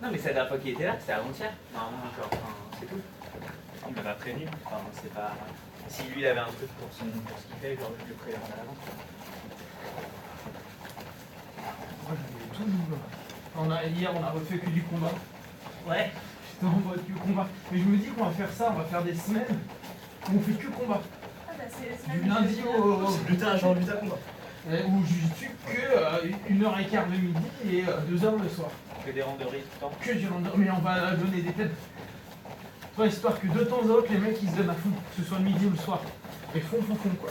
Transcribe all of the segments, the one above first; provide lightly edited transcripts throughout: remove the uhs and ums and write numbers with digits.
Non, mais c'est la dernière fois qu'il était là, c'était avant-hier. Normalement, genre, enfin, c'est tout. Il m'a pas prévenu. Enfin, c'est pas. Si lui, il avait un truc pour ce qu'il fait, genre, je le préviens à l'avance. Moi, j'avais tout lu. Hier, on a refait que du combat. Ouais. J'étais en mode que combat. Mais je me dis qu'on va faire ça, on va faire des semaines où on fait que combat. Ah bah c'est les semaines Du lundi au. Lutin, genre lutin combat. Où je suis que 1h15 le midi et 2h le soir. Que des randonnées tout le temps. Que du random, mais on va donner des thèmes. Toi, histoire que de temps à autre, les mecs ils se donnent à fond, que ce soit le midi ou le soir. Et fond quoi.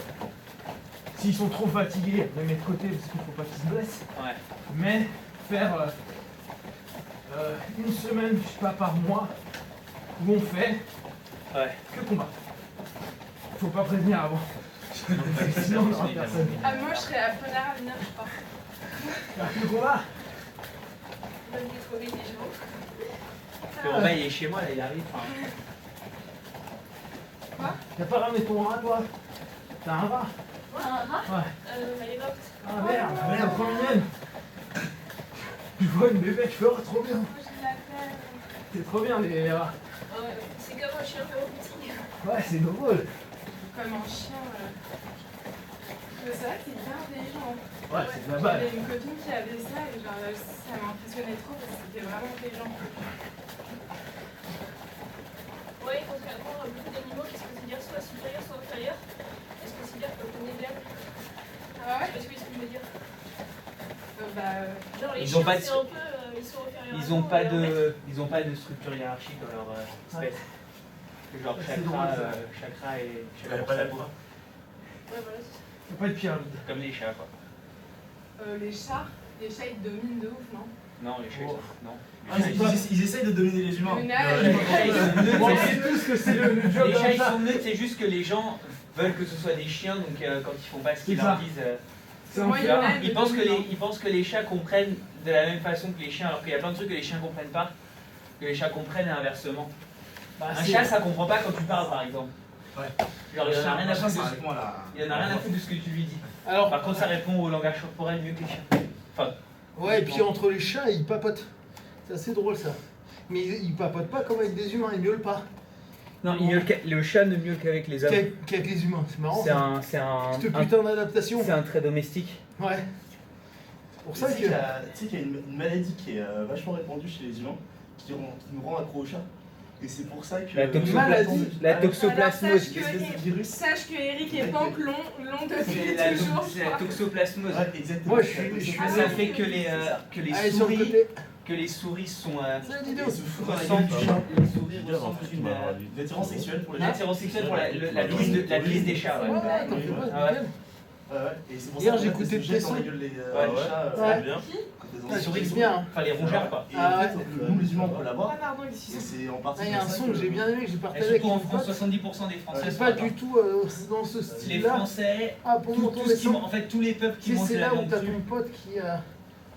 S'ils sont trop fatigués, on les met de côté parce qu'il faut pas qu'ils se blessent. Ouais. Mais faire une semaine, je sais pas, par mois, où on fait que combat. Faut pas prévenir avant. Sinon, on aura personne. Ah moi je serais à Ponard à venir, je crois. Faire que combat. Bonne trouver des jours. Le Romain, il est chez moi, là, il arrive. Enfin, Quoi? T'as pas ramené ton rat, toi? T'as un rat? Un rat? Ouais. Elle est morte. Ah merde, prends le mienne. Je vois une bébé, je fais oh, trop bien. Moi je l'appelle. C'est trop bien les rats. C'est comme un chien petit. Ouais, c'est drôle. Comme un chien. Mais c'est vrai que c'est bien intelligent. Ouais, c'est de la balle. J'avais une copine qui avait ça et genre, ça m'impressionnait trop parce que c'était vraiment intelligent. Oui, contrairement à beaucoup d'animaux qui se considèrent soit supérieurs, soit inférieurs, ils se considèrent comme des blagues. Ah ouais? Parce que ce que je veux dire. Bah, Genre les Ils chiens, ont pas de- c'est un peu, ils sont inférieurs. ils ont pas de structure hiérarchique dans leur espèce. Genre C'est chakra, drôle, ça. chakra et Il n'y a pas d'alpha. Ouais, voilà, c'est ça. Faut pas être pyramide. comme les chats quoi. les chats ils dominent de ouf, non? Non, les chats, Oh. non. Ah, ils essayent de dominer les humains. Le Les nage. chats, ils sont neutres, On c'est sait juste- tous que c'est le job les chats, d'un ils chat. sont neutres, c'est juste que les gens veulent que ce soit des chiens, donc quand ils font pas ce qu'ils C'est leur ça. disent. C'est un Moi, il y fier. en a Ils pensent, ils pensent que les chats comprennent de la même façon que les chiens, alors qu'il y a plein de trucs que les chiens comprennent pas, que les chats comprennent et inversement. Bah, Un c'est- chat, ça comprend pas quand tu parles, par exemple. Ouais. Genre, il en a rien à Ça, foutre ça de répond à la. il en a rien à foutre de ce que tu lui dis. Alors, Par contre, ça répond au langage corporel mieux que les chiens. Enfin, Ouais, et puis entre les chats, ils papotent. C'est assez drôle ça. Mais ils papotent pas comme avec des humains, ils miaulent pas. non, le chat ne mieux qu'avec les hommes. Qu'avec les humains, c'est marrant. C'est ça. un, c'est un, Cette un- putain d'adaptation. c'est un trait domestique. Ouais. C'est pour ça Tu sais que. qu'il y a une maladie qui est vachement répandue chez les humains, qui nous rend accro au chat. Et c'est pour ça que. La Maladie. La Alors, toxoplasmose. sache que Eric et Pank l'ont depuis C'est la, toujours. c'est la toxoplasmose. Ouais, exactement. Moi, je suis- Ça fait que les Allez, sur le souris, côté. que les souris sont C'est la vidéo. Et se fout dans la ressentent gueule du chat. les souris ressentent une L'attirance sexuelle pour les une chats. attirance sexuelle pour la brise des chats. Ouais, Ouais. ouais, t'en fais pas, Ah ouais. nickel. Ouais, ouais. Et c'est pour Hier, ça qu'en fait, j'écoutais ils se jettent dans Tesson. la gueule les Ouais. chats. Ouais. C'est bien. Ah, tu kiffe bien. Hein. Enfin les rongeurs quoi. Et Ah en ouais. fait, nous les humains on peut l'avoir. Ah pardon, Et ici. c'est en partie. Ah, il y a un pour ça son que j'ai bien aimé, que j'ai Et partagé avec surtout en une France, pote. 70% des Français C'est sont pas là-bas. du tout dans ce Les style-là. Français, Ah, pour tout, mon tout tour ce qui, en fait tous les peuples qui Tu sais, mangent de c'est la là où viande t'as crue, ton pote qui a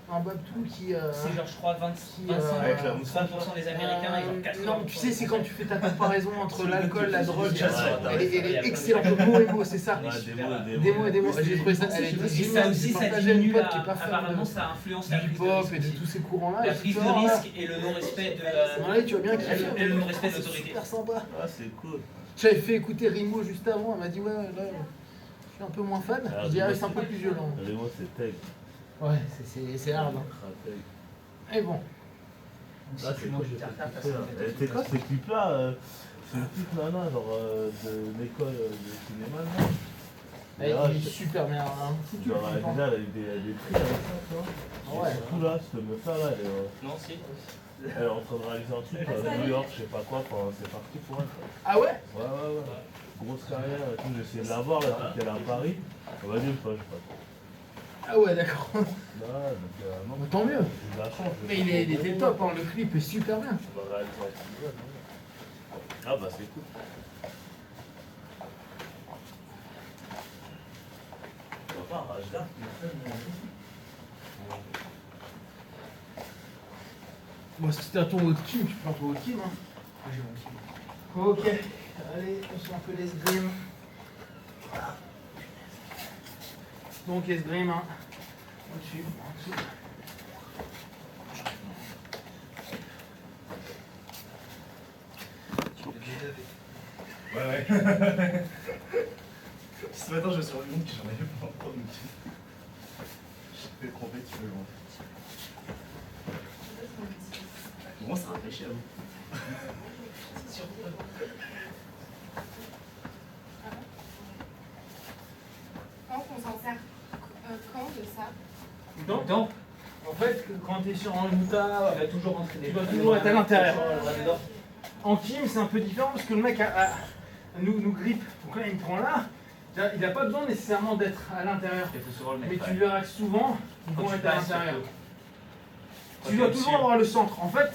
un babtou qui. c'est genre je crois 25, Avec la mousse. 20% des Américains et genre 80%. Non, tu sais, c'est quand tu fais ta comparaison entre l'alcool, la drogue. Ouais, Elle est excellente. Mot et mot, c'est ça. Ouais, Des mots et des mots. J'ai trouvé ça. Elle Et était ça géniale. aussi, J'ai ça partagé avec diminue une pote qui est pas apparemment fan ça influence de la du prise de hip-hop risque et de aussi. tous ces courants-là. La Et prise de tu vois, risque et le non-respect de Ouais, tu vois bien qu'il et le non-respect de C'est l'autorité. super sympa. Ah, c'est cool. J'avais fait écouter Rimo juste avant. Elle m'a dit, ouais, là, je suis un peu moins fan. Je dis, ah, c'est un peu plus violent. Les mots, c'est tech. Ouais, c'est hard. Hein. Stratège. Et bon. Ah, c'est quoi c'est quoi ces clips-là c'est une petite nana, genre de l'école de cinéma, là. Elle Ah, est super bien. Hein. Si tu le Genre, fais pas. déjà, elle a eu des prix avec ça, tu vois. Ouais. Et surtout là, cette meuf-là, là, Non, si. elle est en train de réaliser un truc à New York, je sais pas quoi, enfin, c'est parti pour elle. Quoi. Ah ouais? Ouais. Grosse carrière et tout, j'ai essayé de la voir là, depuis qu'elle est à Paris. On va dire une fois, je sais pas trop. Ah ouais, d'accord. Là, donc, non, Bah, tant mieux. j'ai de la chance. Mais il était top, hein. Le clip est super bien. On va réaliser un petit peu, non. Ah bah c'est cool. On va pas un Rajda. Bon, si t'as ton haut de team, tu prends ton haut de team. Hein. Ok, allez, on se fait un peu l'esgrime. Donc esgrime, hein. Au-dessus, en dessous. ouais. Ce matin, je me suis rendu compte que j'en avais pas encore de métier. Je vais tromper, tu peux le voir. Comment ça réfléchit à vous? Quand on s'en sert quand de ça? Donc, En fait, quand tu es sur un Luta, tu vas toujours rentrer des tu dois toujours être à l'intérieur. dedans. En team, c'est un peu différent parce que le mec nous grippe. Donc là, il me prend là. Il n'a pas besoin nécessairement d'être à l'intérieur. Il faut souvent le mettre. Mais ouais. tu verras que souvent, ils Quand vont tu être à passes, l'intérieur. surtout. Quand Tu dois tu es toujours dessus. avoir le centre. En fait,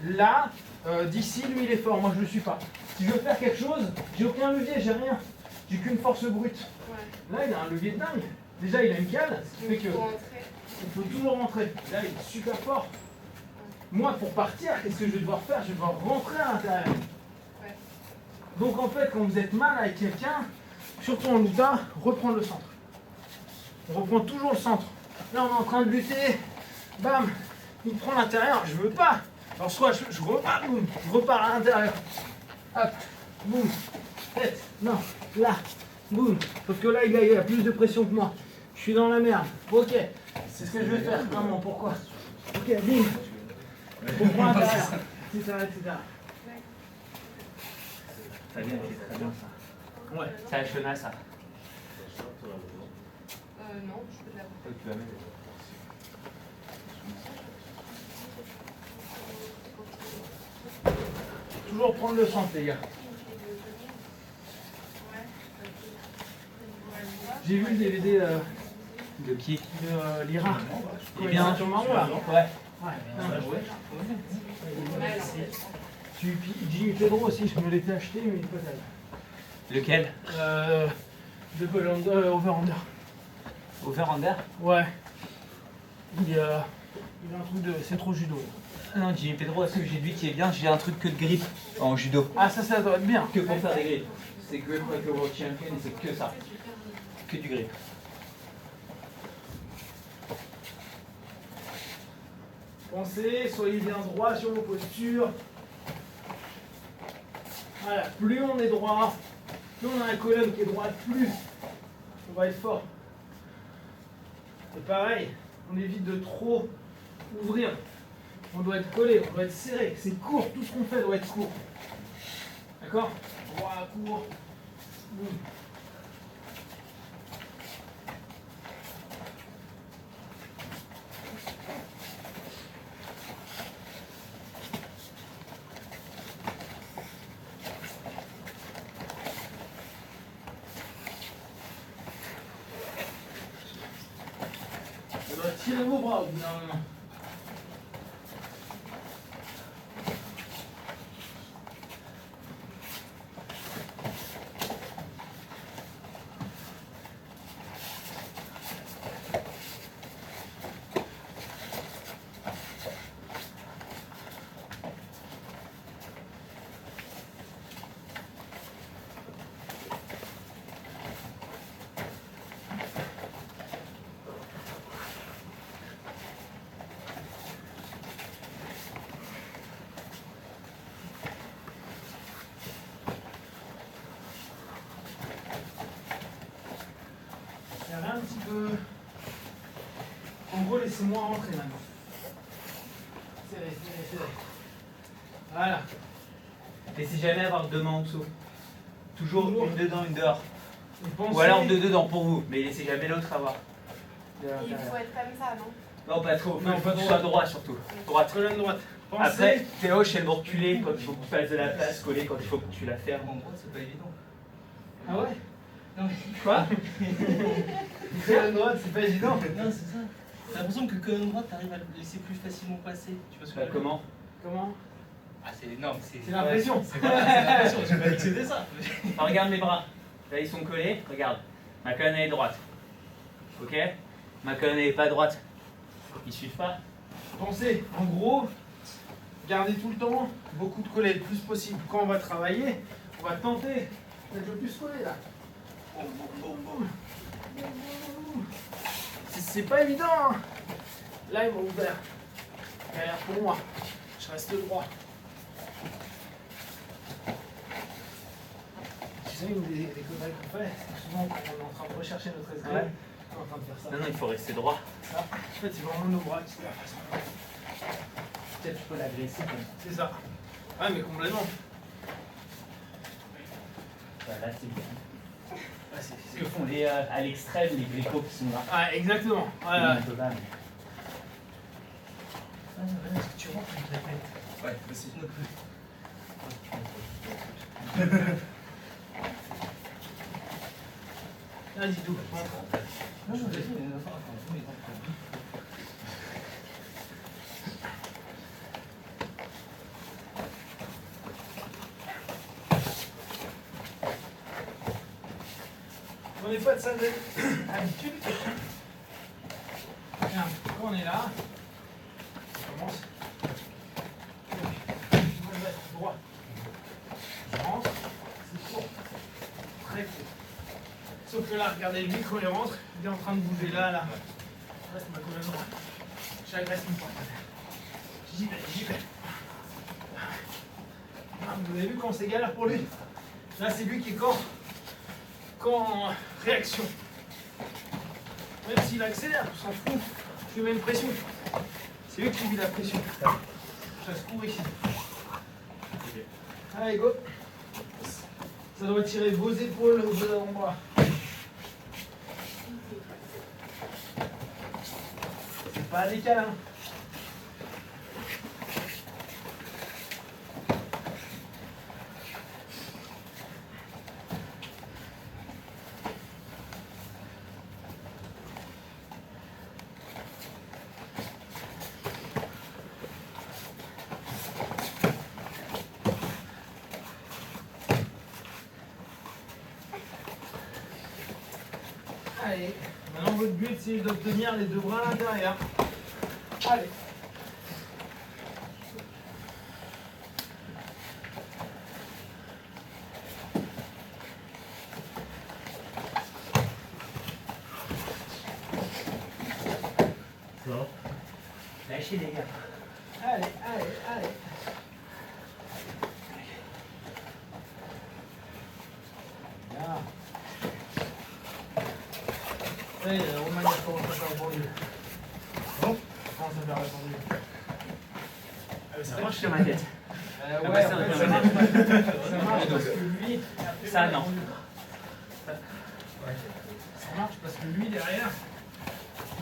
là, d'ici, lui, il est fort. Moi, je le suis pas. Si je veux faire quelque chose, j'ai aucun levier, j'ai rien. J'ai qu'une force brute. Ouais. Là, il a un levier de dingue. Déjà, il a une cale, ce qui fait que Pour entrer. on peut toujours rentrer. Là, il est super fort. Moi, pour partir, qu'est-ce que je vais devoir faire? Je vais devoir rentrer à l'intérieur. Ouais. Donc, en fait, quand vous êtes mal avec quelqu'un, surtout en Luta, reprendre le centre. On reprend toujours le centre. Là, on est en train de lutter. Bam, il prend l'intérieur. Je veux pas. Alors, soit je repars, boum, je repars à l'intérieur. Hop, boum, tête, non, là, boum. Sauf que là, il a plus de pression que moi. Je suis dans la merde. Ok, c'est ce que je vais faire. Maman, pourquoi? Ok, boum. On prend l'intérieur, etc., etc. Ça vient, c'est très bien ça. Ouais. C'est à Shona ça. Non, je peux de la Tu vas mettre. Toujours prendre le centre, les gars. J'ai vu le DVD De qui? de Lyra. Il est bien. Sur marron, là. Ouais. Ouais. Jimmy Pedro aussi, je me l'étais acheté, mais il est pas terrible. Lequel? De Colanda, Over-Under. Over-under? Ouais. Il a un truc de. C'est trop judo. Ah non, Jimmy Pedro, ce que j'ai dit qui est bien, j'ai un truc que de grip en judo. Ah, ça doit être bien. Que pour faire des grips. C'est grip avec le World Champion et c'est que ça. Que du grip. Pensez, soyez bien droit sur vos postures. Voilà, plus on est droit, plus on a la colonne qui est droite, plus on va être fort. Et pareil, on évite de trop ouvrir. On doit être collé, on doit être serré. C'est court, tout ce qu'on fait doit être court. D'accord? Droit, court. Boum. On doit tirer vos bras au bout d'un moment. Serrez un petit peu. En gros, laissez-moi rentrer maintenant. Serrez, serrez, serrez. Voilà. Laissez jamais avoir deux mains en dessous. Toujours une dedans, une dehors. Et pensez- Ou alors deux dedans pour vous, mais laissez jamais l'autre avoir. Il faut être comme ça, non? Non, pas trop. Non, pas Faut que tu trop. sois droit surtout. Droite. Colonne droite. Pensez. Après, Théo, chez le reculé quand il faut que tu fasses de la place, coller quand il faut que tu la fermes. En gros, c'est pas évident. Ah ouais? Non, mais Quoi? Colonne droite, c'est pas évident. non, c'est ça. T'as l'impression que colonne droite, t'arrives à le laisser plus facilement passer. Tu vois ce que Bah je veux dire? comment? Comment? Ah, c'est énorme. C'est l'impression. C'est l'impression. J'ai pas dit que c'était ça. Ah, regarde mes bras. Là ils sont collés, regarde. Ma colonne elle est droite. Ok? Ma colonne elle est pas droite. Ils suivent pas? Pensez, en gros, gardez tout le temps beaucoup de collés le plus possible. Quand on va travailler, on va tenter d'être le plus collé là. Boum, boum, boum, boum. Boum, boum, boum. C'est pas évident, hein. Là, il m'a ouvert. Galère pour moi. Je reste droit. tu sais, une des conneries qu'on fait, c'est souvent quand on est en train de rechercher notre escalier, Ouais. on est en train de faire ça. Non, non, il faut rester droit. Ça, en fait, c'est vraiment nos bras qui se la façon. Peut-être tu peux l'agresser comme ça. C'est ça. Ouais, mais complètement. Là, c'est bien. Ouais, Ce que font les, à l'extrême les grécos qui sont là. Ah, exactement. Ouais, ouais. Est-ce que tu rentres une répète? Ouais, mais c'est notre. Vas-y, Dou. Non, je vais On n'est pas de ça d'habitude. Regarde, quand on est là, on commence. Donc, je vais me mettre droit. Je rentre, c'est court. Très court. Sauf que là, regardez, lui, quand il rentre, il est en train de bouger là, là. Là, c'est ma colonne droite. J'agresse mon partenaire. J'y vais, j'y vais. Ah, vous avez vu quand c'est galère pour lui? Là, c'est lui qui est quand en réaction. Même s'il accélère, on s'en fout. Je lui mets une pression. C'est lui qui vit la pression. Je se court ici. Allez, go. Ça doit tirer vos épaules, vos avant-bras. C'est pas des câlins. Allez, maintenant votre but c'est d'obtenir les deux bras à l'intérieur. Allez. Ça. Lâchez les gars. Allez, allez, allez. Bien. Ça y est, Romain il commence à faire le banlieue. Bon, commence à faire la banlieue. Ça marche sur ma tête. Ouais, bah, en ça, fait, on ça va marche, ça marche parce que lui... Ça, non. Ça marche parce que lui, derrière,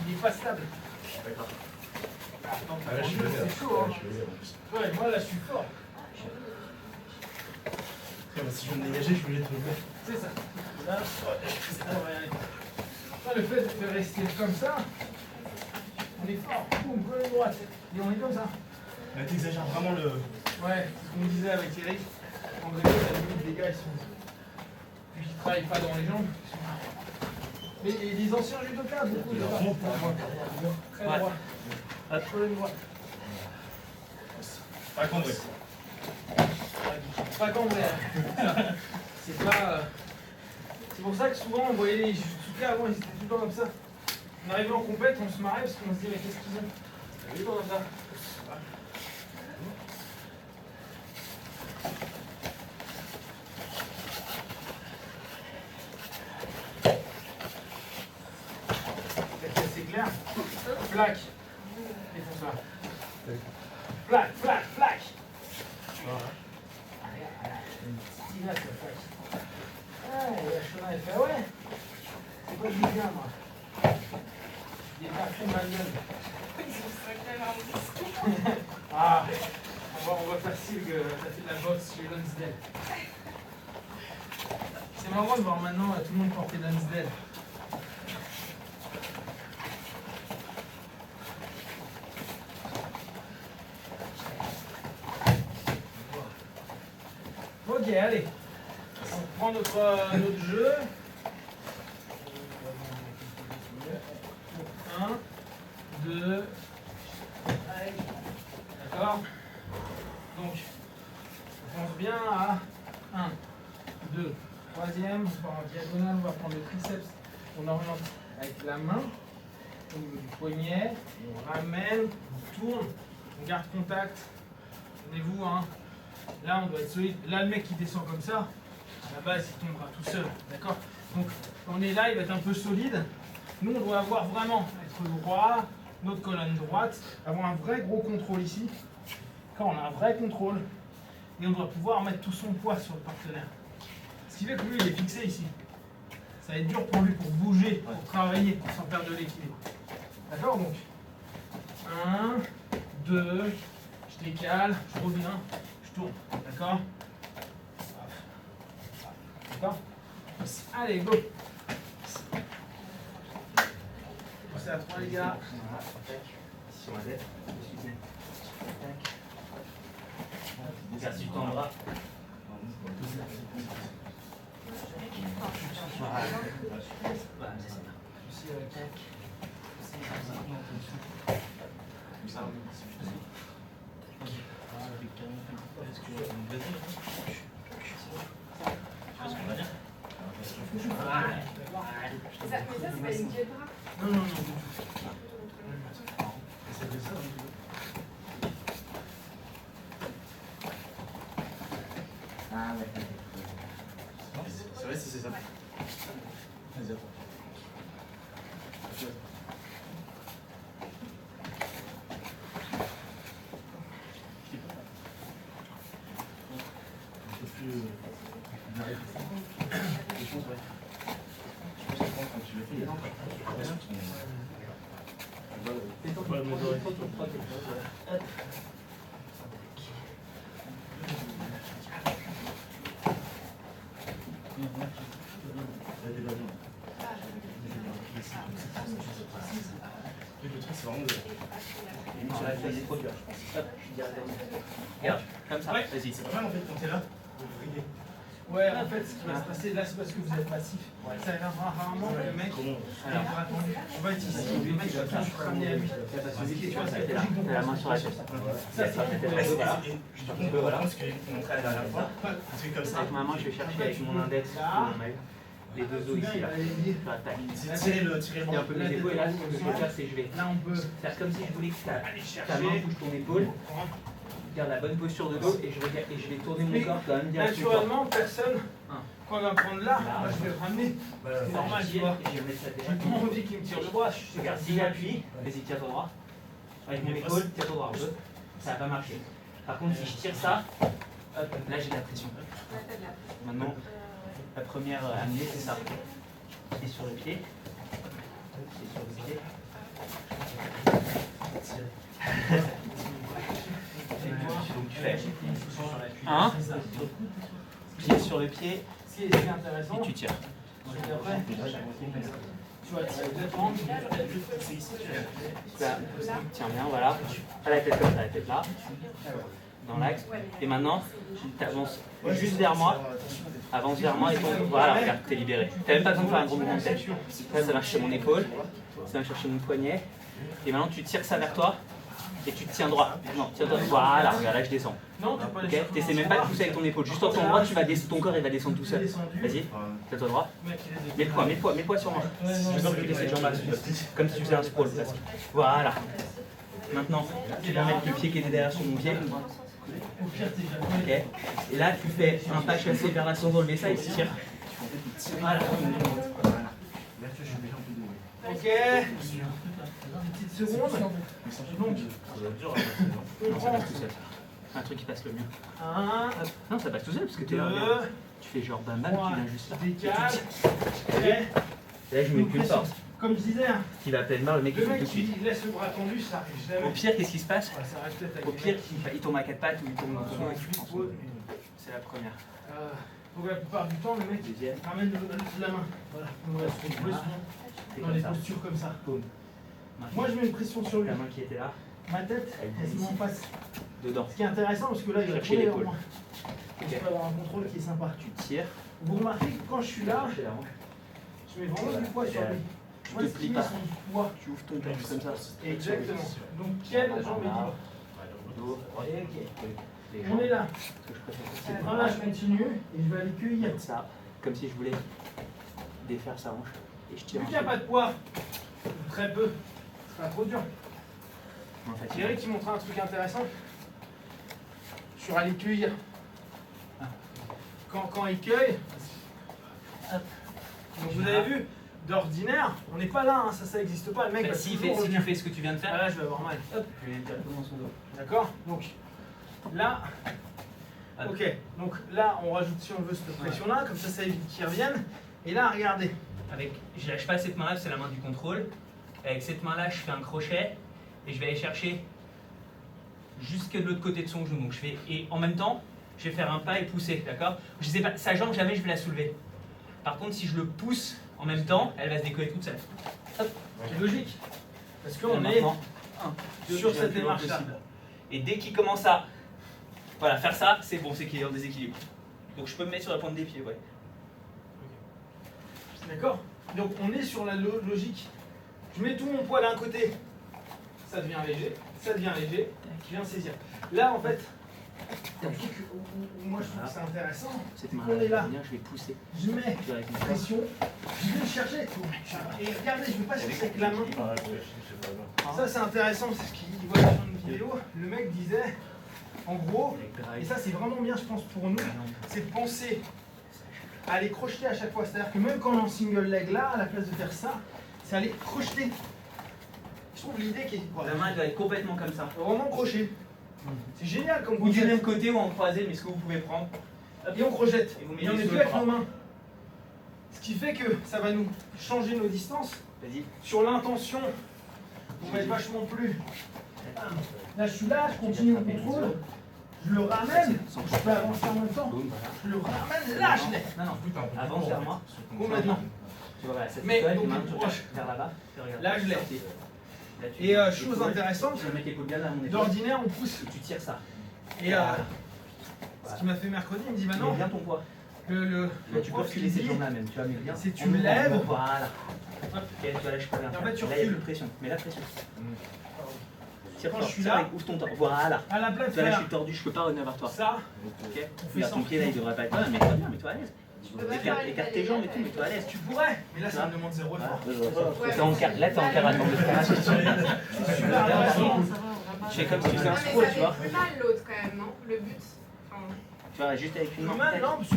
il n'est pas stable. D'accord. Donc, Ah, là, je suis levé, c'est chaud, hein. je suis levé, en plus. Ouais, moi, là, je suis fort. Après, si je veux me dégager, je suis obligé de te lever. C'est ça. Là, ça devrait aller. Là, le fait de rester comme ça, on est fort. Boum, colonne droite. Et on est comme ça. Là, t'exagères vraiment le. Ouais, c'est ce qu'on disait avec Eric. En gréco, la limite, les gars, ils sont. Vu qu'ils travaillent pas dans les jambes, ils sont là. Mais les anciens judokas, beaucoup de très Ouais. droit. Colonne droite. Pas cambré. Pas cambré. C'est pas. C'est pour ça que souvent on voyait les judokas avant, ils étaient tout le temps comme ça. On arrivait en compète, on se marrait parce qu'on se disait mais qu'est-ce qu'ils ont? Tout le temps comme ça. C'est clair? Plaque. Défonce là. Plaque, plaque, plaque. Là, ça plaque. Ah, et la Chona, elle fait ouais. C'est pas du bien, moi. Des parfums manuels. Ils sont sacrés l'arme. Ah, on va faire style que t'as fait de la boxe chez Lonsdale. C'est marrant de voir maintenant tout le monde porter Lonsdale. Ok, allez. On prend notre jeu. 1, 2, allez. D'accord? Donc, on pense bien à 1, 2, troisième, on part en diagonale, on va prendre le triceps, on oriente avec la main au niveau du poignet, on ramène, on tourne, on garde contact. Tenez-vous, hein. Là, on doit être solide. Là, le mec qui descend comme ça, la base il tombera tout seul, d'accord? Donc on est là, il va être un peu solide. Nous on doit avoir vraiment être droit, notre colonne droite, avoir un vrai gros contrôle ici. Quand on a un vrai contrôle, et on doit pouvoir mettre tout son poids sur le partenaire. Ce qui fait que lui il est fixé ici. Ça va être dur pour lui pour bouger, pour travailler, sans perdre de l'équilibre. D'accord? Donc 1, 2, je décale, je reviens, je tourne. D'accord? D'accord? Allez, go! C'est à 3 les gars. Sur la tête. Regarde, tu t'en vas. Voilà, c'est ça. Mais ça, c'est pas une pied de bras. Non, non, non. C'est vrai si c'est ça. Vas-y, attends. Un peu plus. Je pense, ouais. Je pense que quand tu le fais, il y a le truc, c'est vraiment Regarde, comme ça, Ouais. vas-y. c'est pas mal en fait quand t'es là. Ouais, en fait, ce qui va se passer là, c'est parce que vous êtes passif. Ça arrivera rarement que le mec Alors. est attendu. On va être ici, le mec va tout de suite ramener à lui. Tu vois, ça fait là. T'as la main sur la tête. Ça, c'est Voilà. Je comprends ce que j'ai montré la dernière fois. Un truc comme ça. Avec ma main, je vais chercher avec mon index, mon mail, les deux os ici, là. Sur la taille. C'est tirer le Et un peu mes épaules, et là, ce que je vais faire, c'est que je vais Là, on peut faire comme si je voulais que ta aller main chercher. touche ton épaule. Garde la bonne posture de dos et je vais tourner mon corps dans la même direction. Naturellement, personne, quand on va prendre là, moi, je vais le ramener. C'est normal, tu vois. Je vais mettre la tête. J'ai pas envie qu'il me tire le bras. Regarde, si j'appuie, vas-y, tiens-toi droit. Avec mon épaule, tiens-toi droit un peu. Ça va pas marcher. Par contre, si je tire ça, hop, là j'ai de la pression. Maintenant, la première à amener, c'est ça. C'est sur le pied. C'est sur le pied. Donc tu fais 1, pied sur le pied, Ce qui est intéressant, et tu tires. c'est qu'après, tu vas tirer exactement. Là, tiens bien, voilà. À la tête comme ça, la tête là, dans l'axe. Et maintenant, tu avances juste vers moi. Avance vers moi et tombe. Voilà, regarde, t'es libéré. T'as même pas besoin de faire un gros mouvement de tête. Là, ça va chercher mon épaule, ça va chercher mon poignet. Et maintenant, tu tires ça vers toi. Et tu te tiens droit. Non, tiens-toi. Voilà, regarde, là je descends. Non, tu peux pas Ok, les t'essaies même pas de pousser avec ton épaule. Juste en ton droit, tu vas ton corps il va descendre tout seul. Vas-y, tiens-toi droit. Mets le poids sur moi. Je veux que tu laisses cette jambe comme si tu faisais un sprawl presque. Voilà. Maintenant, tu vas mettre le pied qui est derrière sur mon pied. Ok. Et là, tu fais un pas chassé vers la sans enlever ça et tu tires. Voilà. Ok. Une petite seconde. Donc, Non, ça passe tout seul. Un truc qui passe le mieux. 1, Non, ça passe tout seul parce que t'es 2, là. Regarde. Tu fais genre bam bam, tu viens juste là. décale. Et là, je mets qu'une force. Comme je disais, hein, Qui va à peine marre, le mec il le fait mec tout de suite. qui laisse le bras tendu, ça arrive Au jamais. pire, qu'est-ce qui se passe? Ouais, ça reste peut-être avec Au les pire, mecs. il tombe à quatre pattes ou il tombe dans Sur son la cuisse, C'est la première. Donc la plupart du temps, le mec Deuxième. ramène la main. Voilà. On va se retrouver souvent C'est dans comme les ça. postures comme ça. Boum. Moi, je mets une pression sur lui. La main qui était là, Ma tête, elle se met en face. dedans. Ce qui est intéressant, parce que là, il va Chercher tourner vers l'épaule. moi. Donc, je peux avoir un contrôle qui est sympa. Tu tires. Vous remarquez que quand je suis là, Chercher la hanche. je mets vraiment du poids sur lui. Tu Moi, te ce qui plies met pas. son poids. Tu ouvres ton torse comme ça. Exactement. Donc, quelle jambe est libre? Dos. Les On est là. Ce que je préfère, c'est Voilà, je continue et je vais aller cueillir. mettre ça, comme si je voulais défaire sa hanche. Et je tire. Vu qu'il n'y a pas de poids, ou très peu, c'est pas trop dur. En fait, Eric qui montrait un truc intéressant. Je suis allé cueillir. Quand il cueille, Hop. Donc vous avez vu, d'ordinaire, on n'est pas là, hein, ça n'existe pas. Le mec va Si toujours tu revenir. fais ce que tu viens de Ah, faire, là, je vais avoir mal. hop, je vais directement dans son dos. D'accord. Donc là, ok. Donc là, on rajoute si on veut cette pression-là, comme ça évite qu'ils reviennent. Et là, regardez. Je lâche pas cette main-là, c'est la main du contrôle. Avec cette main-là, je fais un crochet et je vais aller chercher jusque de l'autre côté de son genou. Donc et en même temps, je vais faire un pas et pousser, d'accord? Je sais pas, sa jambe, jamais je vais la soulever. Par contre, si je le pousse en même temps, elle va se décoller toute seule. Hop. C'est logique. Parce qu'on est Maintenant, sur cette démarche-là. Et dès qu'il commence à faire ça, c'est bon, c'est qu'il est en déséquilibre. Donc je peux me mettre sur la pointe des pieds, ouais. D'accord. Donc on est sur la logique. Je mets tout mon poids d'un côté, ça devient léger, je viens saisir. Là en fait, le truc où moi je trouve que c'est intéressant, Cette c'est main qu'on est là, je vais pousser. je mets Avec mon pression, je vais le chercher avec tout. Et regardez, je ne vais pas chercher avec la main. Ça c'est intéressant, c'est ce qu'il voit sur une vidéo. Le mec disait, en gros, et ça c'est vraiment bien je pense pour nous, c'est de penser à aller crocheter à chaque fois. C'est-à-dire que même quand on est en single leg là, à la place de faire ça, c'est aller crocheter. Je trouve l'idée qui est La main elle doit être complètement comme ça. vraiment crochet. C'est génial comme Ou du concept. même côté ou en croisé, mais ce que vous pouvez prendre. Et on projette. Et vous Et on mettez n'est sur plus le avec bras. nos mains. Ce qui fait que ça va nous changer nos distances. Vas-y. Sur l'intention, on va être vachement plus. Là je suis là, je continue mon contrôle. Je le ramène. Je peux avancer en même temps. Boum, voilà. Je le ramène. Là je l'ai. Non, non, avance vers moi. Complètement. Tu vois, voilà, cette Mais, étoile, donc, les mains, tu on- regardes vers là-bas. tu regardes. Là, je l'ai. Sorti. Là, tu Et mets chose l'épaule. intéressante, Tu vas mettre l'épaule bien là, mon épaule. d'ordinaire on pousse. Et tu tires ça. Et ce qui m'a fait mercredi, il me dit bah non, Mets bien ton poids. le Là, tu peux prof qui reculer dit, cette jambe là même. Tu vas mettre bien. c'est tu en mouvement, lèves. Voilà. Ok, tu vas lâcher pas bien. Et en fait, tu Là, il y a recules. plus de pression. Mets la pression. Tire Quand fort, je suis tire là, avec- ouvre ton torse. Voilà. à la place de Tu vois, là, je faire suis tordu, je peux pas revenir vers toi. ça, Ok. on fait Regarde, ça. ton pied là, il devrait pas être là, mais très bien, mets-toi à l'aise. peux pas faire Écarte tes jambes et tout, mets-toi à l'aise. Tu pourrais, mais là ça me demande zéro effort. T'es en car- Là, t'es en karaté. Je suis là, vraiment. Je fais comme si tu faisais un Non, mais scroll, ça tu vois. fait plus mal l'autre quand même, non? Le but. Enfin, Tu vois, juste avec une main. Normal, non, parce que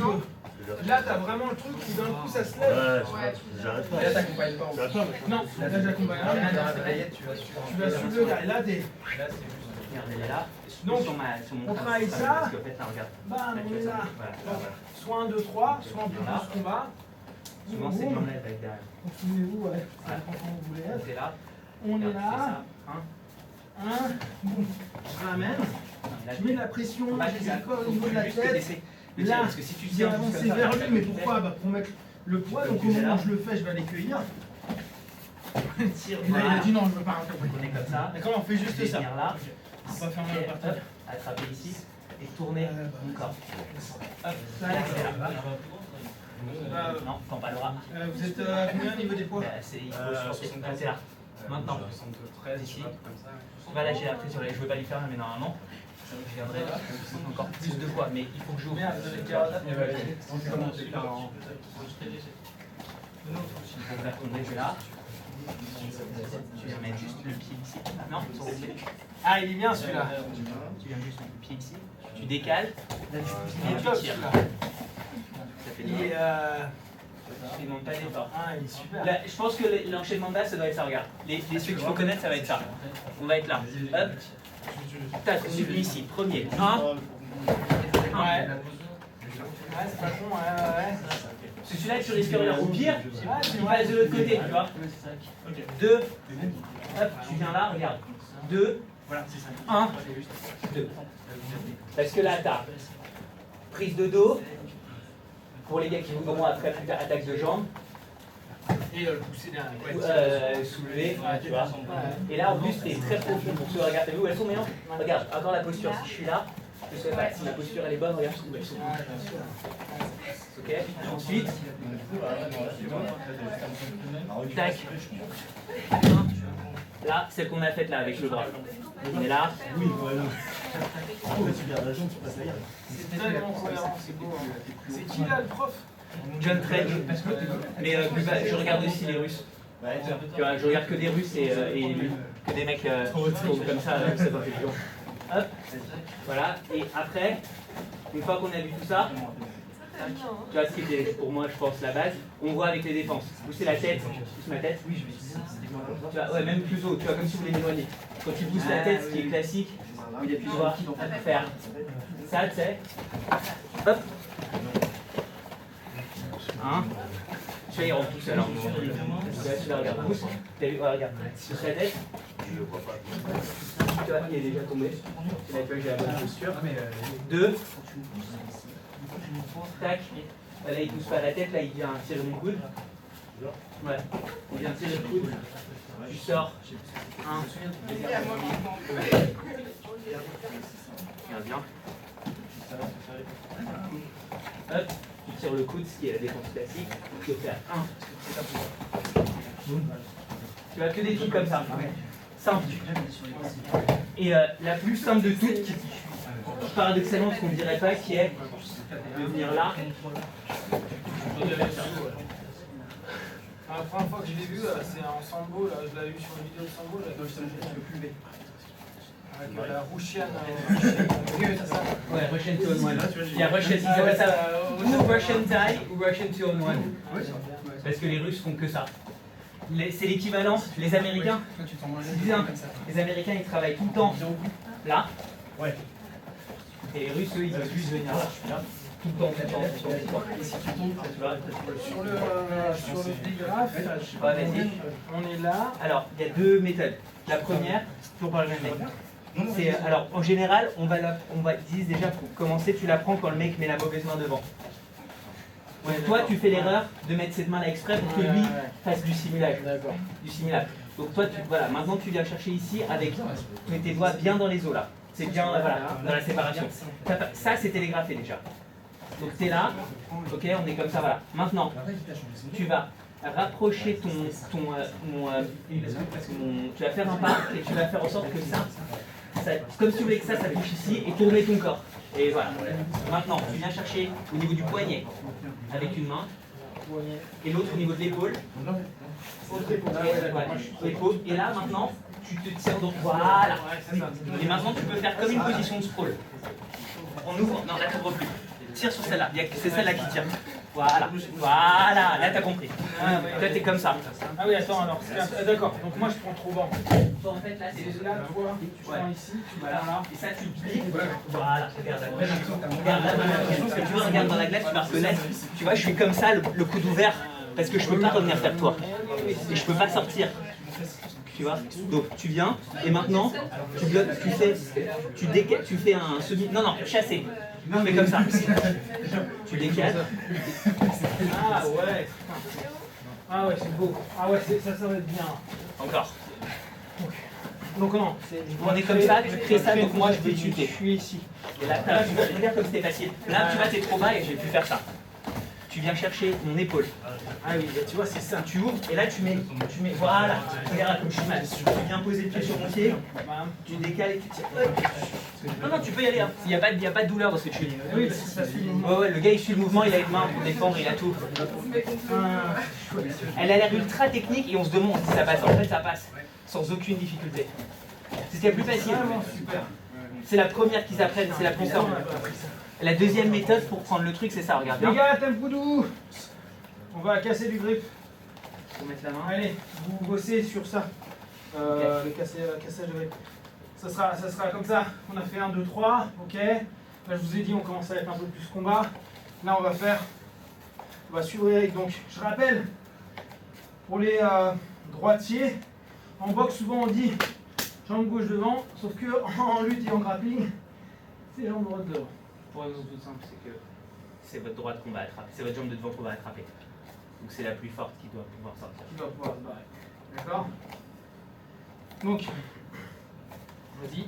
là t'as vraiment le truc où d'un coup ça se lève. ouais, J'arrête pas. Là, t'accompagnes pas. J'arrête pas, mais- Non, là j'accompagne. Là, dans la paillette, tu vas Tu vas soulever là, là t'es. Là, c'est juste. Regarde, elle est là. Donc, sur mon on crâne, travaille c'est ça. Parce qu'en fait, là, regarde. Bam, Là, tu on est vois ça. là. Voilà, Donc, voilà. soit 1, 2, 3, soit en plus Voilà. ce combat. Souvent, cette jambe-là, elle va être derrière. Donc souvenez-vous, ouais, ça Voilà. dépend quand vous voulez Donc, être. t'es là. On est Regarde, tu fais là. ça. Un. Un, boum. Je ramène. Non, mais là, Je mets de la pression, Bah, j'ai les corps au niveau de la juste tête. laisser le tir, Là, parce que si tu je vais tiens avancer comme ça, vers ça lui, va mais faire pourquoi? Bah, pour mettre le poids, donc au Tu fais moment là. où je le fais, je vais aller cueillir. Tire, Et là, il a dit non, je veux pas un tour. On est comme ça. D'accord, on fait juste Je vais ça. venir là. On va faire Ok, un hop, partage. attraper ici et tourner mon corps. Hop, Là, là. Non, tends pas le bras. Vous êtes combien au niveau des poids? Il faut supporter. Ah, c'est là. Maintenant. 73, Ici. comme ça. On va lâcher la pression. Je veux pas lui faire, mais normalement, je viendrai encore plus de poids. Mais il faut que j'ouvre. Merde, vous avez 40. On fait comment? C'est en. Il faut faire tomber là. Tu viens mettre juste le pied ici. Non, sur le pied. Ah, il est bien celui-là. Tu viens juste mettre le pied ici. Tu décales. Là, tu pousses Il est et top tu tires. celui-là. Ça fait Il est. Il demande pas d'effort. Ah, il est super. Là, je pense que l'enchaînement de base, ça doit être ça, regarde. Les ceux qu'il faut connaître, ça va être ça. On va être là. Hop. Tac, on est venu ici. Premier. 1. Ouais. Ouais, c'est pas con, ouais. Parce que celui-là, tu risques rien. Au pire, Ouais, c'est tu vrai. passes de l'autre côté, tu vois. 2. Hop, tu viens là, regarde. 2. 1. 2. Parce que là, t'as prise de dos. Pour les gars qui voudront après attaque de jambes. Et le pousser derrière. Soulever, tu vois. Et là, en plus, t'es très profond pour ceux, regarde, t'as vu où elles sont maintenant? Regarde, encore la posture. Si je suis là, je sais pas si la posture elle est bonne, regarde où elles sont. Ok, ensuite, tac. Là, celle qu'on a faite là avec le bras. On est là. Oui, voilà. Après, tu gardes la jambe, tu passes la garde. C'est tellement cohérent, c'est beau. C'est qui là le prof? John Craig. Mais je regarde aussi les Russes. Tu vois, je regarde que des Russes et que des mecs comme ça, ça doit faire du Hop, voilà. Et après, une fois qu'on a vu tout ça, t'aimes bien. Hein. Tu vois ce qui était pour moi, je pense, la base. On voit avec les défenses. Pousser la tête, pousse ma tête. Tu vois, ouais, même plus haut, tu vois, comme si vous voulez m'éloigner. Quand tu pousses la tête, ce qui est classique, tu vois, faire ça, tu sais. Hop. Hein. Tu vois, il rentre tout seul. Alors, tu la regardes, pousse. T'as vu, ouais, regarde. Pousse la tête. Tu vois, il est déjà tombé. Là, tu vois que j'ai la bonne posture. 2. Tac. Là, il pousse pas la tête, là, il vient tirer mon coude. Ouais. Il vient tirer le coude. Tu sors. 1. Regarde bien. Hop. Tu tires le coude, ce qui est la défense classique. Tu peux faire 1. Tu vas que des trucs comme ça. Simple. Et la plus simple de toutes, paradoxalement, ce qu'on ne dirait pas, qui est de venir là. La première fois que je l'ai vu, c'est en sambo, là, je l'avais vu sur une vidéo de sambo, là, avec la Russian. Ouais, Russian 2-on-1. Il y a Russian, ils appellent ça ou Russian Thai ou Russian 2-on-1. Parce que les Russes font que ça. C'est l'équivalent, les Américains, les Américains ils travaillent tout le temps là. Ouais. Et les Russes eux ils veulent juste venir là. Tout le temps, tout le temps, tout le temps. Et si tu tombes, Sur le digraphe, on est là. Alors, il y a 2 méthodes. La première, toujours par le même mec. C'est, alors, en général, on va dire déjà pour commencer, tu la prends quand le mec met la mauvaise main devant. Ouais, toi, tu fais l'erreur de mettre cette main-là exprès pour que lui fasse du simulage. Du simulacre. Donc toi, voilà, maintenant tu viens chercher ici avec tes doigts bien dans les os là. C'est bien, voilà, dans la séparation. Ça, c'est télégraphé déjà. Donc tu es là, ok, on est comme ça, voilà. Maintenant, tu vas rapprocher tu vas faire un pas et tu vas faire en sorte que ça comme si tu voulais que ça touche ici et tourner ton corps. Et voilà. Maintenant, tu viens chercher au niveau du poignet avec une main et l'autre au niveau de l'épaule. Et là, maintenant, tu te tires donc voilà. Et maintenant, tu peux faire comme une position de sprawl. On ouvre, non, là, tu n'ouvres plus. Tire sur celle-là, c'est celle-là qui tire. Voilà, voilà, là t'as compris. Toi t'es comme ça. Ah oui, attends, alors, d'accord, donc moi je prends trop bas. Toi en fait là c'est là, toi, tu prends ici, tu prends là. Et ça tu plies. Voilà, regarde là. Tu vois, regarde dans la glace, tu vas reconnaître. Tu vois, je suis comme ça, le coude ouvert, parce que je peux pas revenir vers toi. Et je peux pas sortir. Tu vois, donc tu viens et maintenant tu bloques, tu fais un semi. Non, chasser. Non, mais comme ça. Tu décales. Ah ouais. Ah ouais, c'est beau. Ah ouais, ça va être bien. Encore. Donc non. On est comme ça, tu crées ça, donc moi je vais chuter. Je suis ici. Et là, regarde comme c'était facile. Là, tu vois, t'es trop bas et j'ai pu faire ça. Tu viens chercher mon épaule. Ah oui, tu vois, c'est ça. Tu ouvres et là tu mets, voilà, regarde comme je suis mal. Tu viens poser le pied sur mon pied, tu décales et tu tires. Non, tu peux y aller, hein. Il n'y a pas de douleur dans ce que tu fais. Oui, ça suit le mouvement. Ouais, le gars il suit le mouvement, il a une main pour défendre, il a tout. Elle a l'air ultra technique et on se demande si ça passe. En fait, ça passe sans aucune difficulté. C'est ce qui est plus facile. C'est la première qu'ils apprennent, c'est la plus simple. La deuxième méthode pour prendre le truc, c'est ça, regarde bien. Les gars, tempoudou. On va casser du grip. Faut mettre la main. Allez, vous bossez sur ça. Le cassage de grip. Ça sera comme ça. On a fait 1, 2, 3. Ok. Là, je vous ai dit, on commence à être un peu plus combat. Là, on va suivre Eric. Donc, je rappelle, pour les droitiers, en boxe, souvent on dit jambe gauche devant. Sauf que en lutte et en grappling, c'est jambe droite devant. Pour une raison toute simple, c'est que c'est votre droite qu'on va attraper, c'est votre jambe de devant qu'on va attraper. Donc c'est la plus forte qui doit pouvoir sortir. Qui doit pouvoir se barrer. D'accord. Donc, vas-y.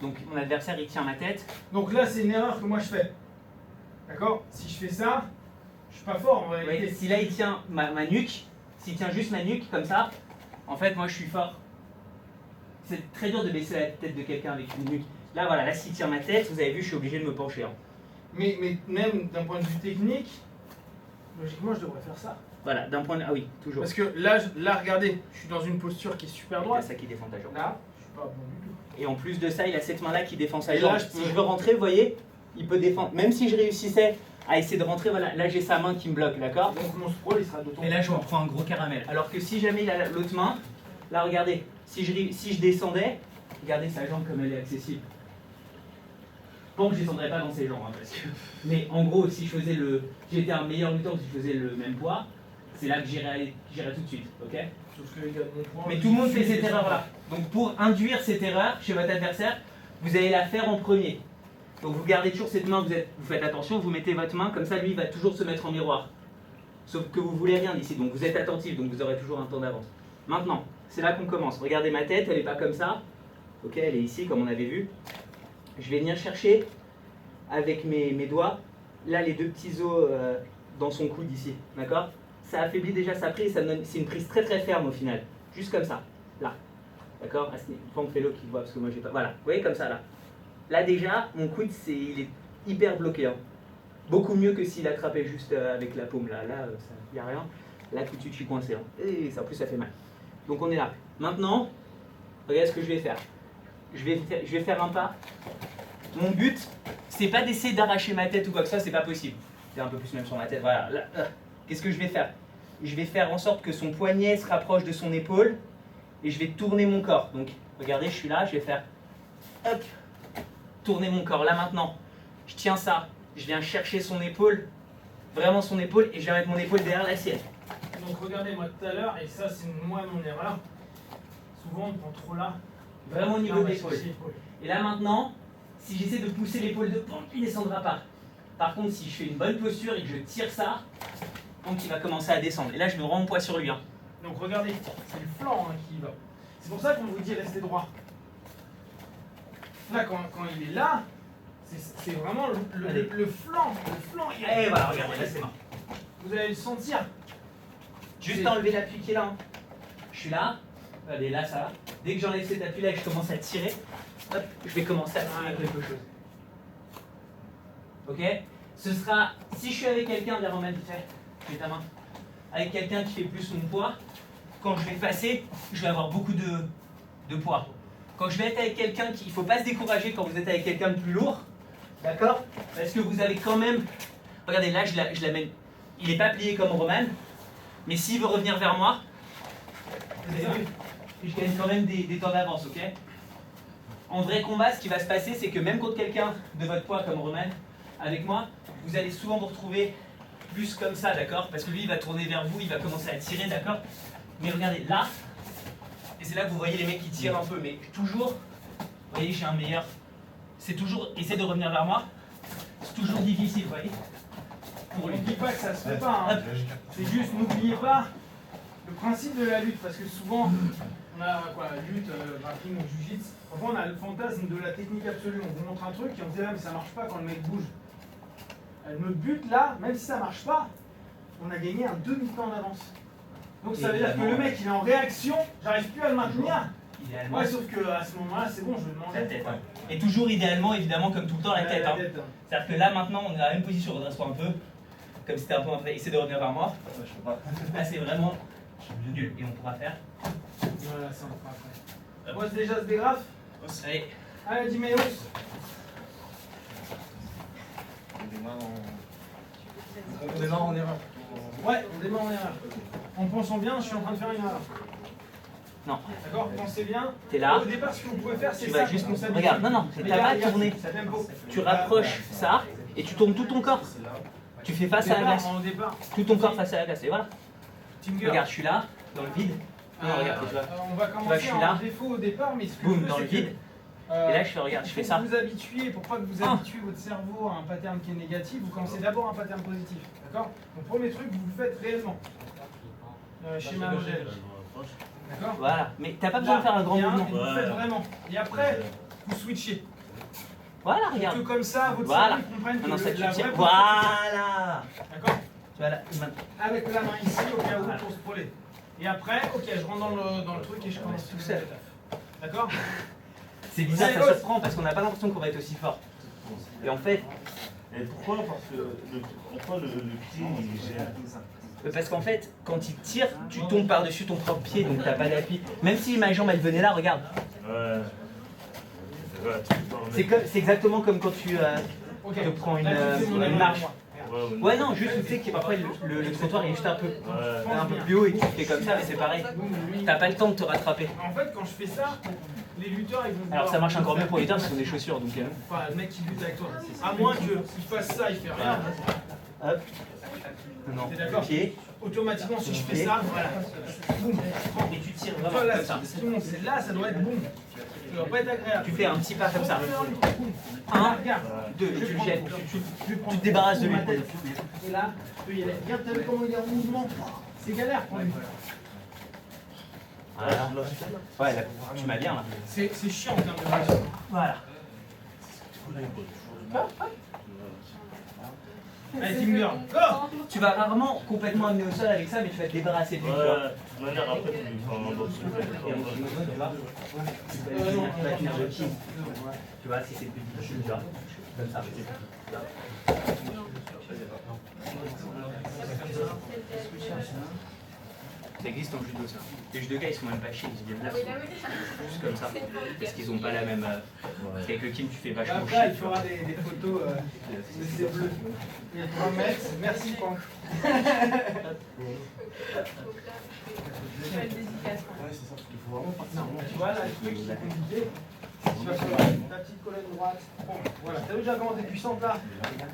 Donc mon adversaire il tient ma tête. Donc là, c'est une erreur que moi je fais. D'accord. Si je fais ça, je suis pas fort en réalité. Ouais, si là il tient ma nuque, s'il tient juste ma nuque comme ça, en fait moi je suis fort. C'est très dur de baisser la tête de quelqu'un avec une nuque. Là voilà, là s'il tient ma tête, vous avez vu, je suis obligé de me pencher. Hein. Mais même d'un point de vue technique, logiquement je devrais faire ça. Voilà, d'un point de... Ah oui, toujours. Parce que là, regardez, je suis dans une posture qui est super droite. C'est ça qui défend ta jambe. Là, je suis pas bon du tout. Et en plus de ça, il a cette main-là qui défend sa Et jambe. là, Si je veux rentrer, vous voyez, il peut défendre. Même si je réussissais à essayer de rentrer. Voilà, là j'ai sa main qui me bloque, d'accord? Donc mon sprawl il sera d'autant Et là je me prends un gros caramel. Alors que si jamais il a l'autre main, là regardez, si je descendais, regardez sa jambe comme elle est accessible. Bon, je descendrais pas dans ses jambes, hein, parce que... Mais en gros, si je faisais j'étais un meilleur lutteur, si je faisais le même poids, c'est là que j'irais tout de suite, ok? Sauf que les gars, mon point. Mais tout le monde fait cette erreur-là. Donc pour induire cette erreur chez votre adversaire, vous allez la faire en premier. Donc vous gardez toujours cette main, vous faites attention, vous mettez votre main, comme ça lui il va toujours se mettre en miroir. Sauf que vous voulez rien d'ici, donc vous êtes attentif, donc vous aurez toujours un temps d'avance. Maintenant, c'est là qu'on commence. Regardez ma tête, elle n'est pas comme ça. Ok, elle est ici comme on avait vu. Je vais venir chercher avec mes doigts, là les deux petits os dans son coude ici, d'accord? Ça affaiblit déjà sa prise, c'est une prise très très ferme au final. Juste comme ça, là. D'accord? Fais-le qui voit parce que moi j'ai pas. Voilà, vous voyez comme ça là. Là déjà, mon coude il est hyper bloqué. Hein. Beaucoup mieux que s'il attrapait juste avec la paume là. Là, il n'y a rien. Là tout de suite je suis coincé. Hein. Et ça, en plus ça fait mal. Donc on est là. Maintenant, regardez ce que je vais faire. Je vais faire un pas. Mon but, c'est pas d'essayer d'arracher ma tête ou quoi que ça, c'est pas possible. C'est un peu plus même sur ma tête. Voilà. Qu'est-ce que je vais faire? Je vais faire en sorte que son poignet se rapproche de son épaule et je vais tourner mon corps. Donc, regardez, je suis là, je vais faire hop, tourner mon corps. Là maintenant, je tiens ça, je viens chercher son épaule, vraiment son épaule, et je viens mettre mon épaule derrière la sienne. Donc regardez, moi tout à l'heure, et ça c'est moi mon erreur, souvent on prend trop là. Vraiment au niveau de l'épaule. l'épaule. Et là maintenant, si j'essaie de pousser l'épaule de pompe, il ne descendra pas. Par contre, si je fais une bonne posture et que je tire ça, donc il va commencer à descendre. Et là, je me rends mon poids sur lui. Hein. Donc regardez, c'est le flanc hein, qui y va. C'est pour ça qu'on vous dit restez droit. Là, quand il est là, c'est vraiment le flanc. Le flanc, il est... Et voilà, regardez, là c'est bon. Vous allez le sentir. Juste enlever l'appui qui est là. Hein. Je suis là. Regardez, là ça va. Dès que j'enlève cet appui là et que je commence à tirer, hop, je vais commencer à tirer quelque chose. Ok? Ce sera, si je suis avec quelqu'un, viens Romain, vite fait, mets ta main. Avec quelqu'un qui fait plus mon poids, quand je vais passer, je vais avoir beaucoup de poids. Quand je vais être avec quelqu'un il ne faut pas se décourager quand vous êtes avec quelqu'un de plus lourd, d'accord? Parce que vous avez quand même, regardez là, je l'amène, il n'est pas plié comme Roman, mais s'il veut revenir vers moi, vous avez vu, je gagne quand même des temps d'avance, ok? En vrai combat, ce qui va se passer, c'est que même contre quelqu'un de votre poids comme Roman, avec moi, vous allez souvent vous retrouver plus comme ça, d'accord? Parce que lui, il va tourner vers vous, il va commencer à tirer, d'accord? Mais regardez, là, et c'est là que vous voyez les mecs qui tirent un peu, mais toujours, vous voyez, j'ai un meilleur. C'est toujours, essaie de revenir vers moi, c'est toujours difficile, vous voyez? On ne dit pas que ça se fait pas, hein. C'est juste, n'oubliez pas le principe de la lutte, parce que souvent, on a quoi, lutte, grappling ou jiu-jitsu, parfois on a le fantasme de la technique absolue, on vous montre un truc et on se dit ah mais ça marche pas quand le mec bouge. Notre but là, même si ça marche pas, on a gagné un demi-temps d'avance. Donc ça veut dire que le mec il est en réaction, j'arrive plus à le maintenir. Idéalement, Ouais, sauf que à ce moment-là, c'est bon, je vais demander. la tête. Hein. Et toujours idéalement, évidemment, comme tout le temps, la tête. Hein. C'est-à-dire que là, maintenant, on est dans la même position, redresse-toi un peu, comme si c'était un peu après, essaie de revenir vers moi. Là, c'est vraiment nul, et on pourra faire. Voilà, ça on fera après. Pose déjà ce dégrafe. Allez. Allez, Diméos. On démarre en erreur. Ouais, on démarre en erreur. En pensant bien, je suis en train de faire une erreur. Non. D'accord, pensez bien. T'es là. Au départ, ce que vous pouvez faire, c'est Tu ça. vas juste. on s'habitue. Regarde, non, Mais t'as pas à regarde, tourner. ça tempo. Tu rapproches ça, et tu tournes tout ton corps. Tu fais face à la glace. Au départ, Tout ton corps face à la glace, et voilà. Tinger. Regarde, je suis là, dans le vide. Non, regarde, tu vois. On va je commencer suis en là. défaut au départ, mais ce que Boum, je veux, dans le c'est que, vide. Et là, je fais, regarde, je fais ça. Pour vous habituer, pour pas que vous habituez votre cerveau à un pattern qui est négatif, vous commencez d'abord un pattern positif. D'accord? Donc, premier truc, vous le faites réellement. Schéma modèle. D'accord? Voilà. Mais t'as pas besoin de faire un grand Bien, mouvement. et vous le faites vraiment. Et après, vous switchez. Voilà, Pour regarde. que comme ça, votre Voilà. cerveau comprenne que Maintenant, ça tu la tires. vraie Voilà. D'accord? Tu vois là, Avec la main ici, au cas où, Voilà. pour se prôler. Et après, ok, je rentre dans le truc et je commence tout seul. D'accord? C'est bizarre, Allez, ça boss. surprend parce qu'on n'a pas l'impression qu'on va être aussi fort. Et en fait, Et pourquoi? Parce que pourquoi le pied il gère tout ça? parce qu'en fait, quand il tire, tu tombes par-dessus ton propre pied, donc t'as pas d'appui. Même si ma jambe elle venait là, regarde. Ouais. C'est exactement comme quand tu Ok. te prends Là, tu fais mon une erreur, marche. moi. Ouais, non, juste tu sais que parfois le trottoir est juste un peu plus haut et tu fais comme ça, mais c'est pareil. T'as pas le temps de te rattraper. En fait, quand je fais ça, les lutteurs ils vont. Alors ça marche encore mieux pour les lutteurs parce qu'ils ont des chaussures donc. Enfin, le mec qui lutte avec toi. À moins qu'il fasse ça, il fait rien. Hop. Non, T'es d'accord? pied. Automatiquement, si je fais ça, voilà. Boum. Et tu tires vraiment Voilà, comme ça. c'est là, ça doit être boum. Ça doit pas être agréable. Tu fais un petit pas comme ça. Boum. 1, Regarde. 2, tu le jettes, tu te débarrasses de lui. Et là, tu peux y aller. Regarde, t'as vu comment il est en mouvement? C'est galère pour lui. Voilà. Ouais, là, tu m'as bien là. C'est chiant en termes de réaction. Voilà. Allez, Team Girl, go! Tu vas rarement complètement amener au sol avec ça, mais tu vas te débarrasser de lui. tu vois. De toute manière, après, tu Et en kimono, tu vois, tu vas tenir le pied. Tu vois, si c'est plus difficile, tu vois. Comme ça. Ça existe en judo, ça. Les judokas, ils sont même pas chiés, ils viennent là. Juste comme ça. Parce qu'ils ont pas la même. Avec le kim, tu fais vachement chier. Après, il fera des photos de ces bleus. Il y a 3 mètres. Merci, Franck. Tu vois, là, le truc qui est compliqué. Tu vas sur ta petite colonne droite. Bon, voilà, t'as vu déjà comment t'es puissante là?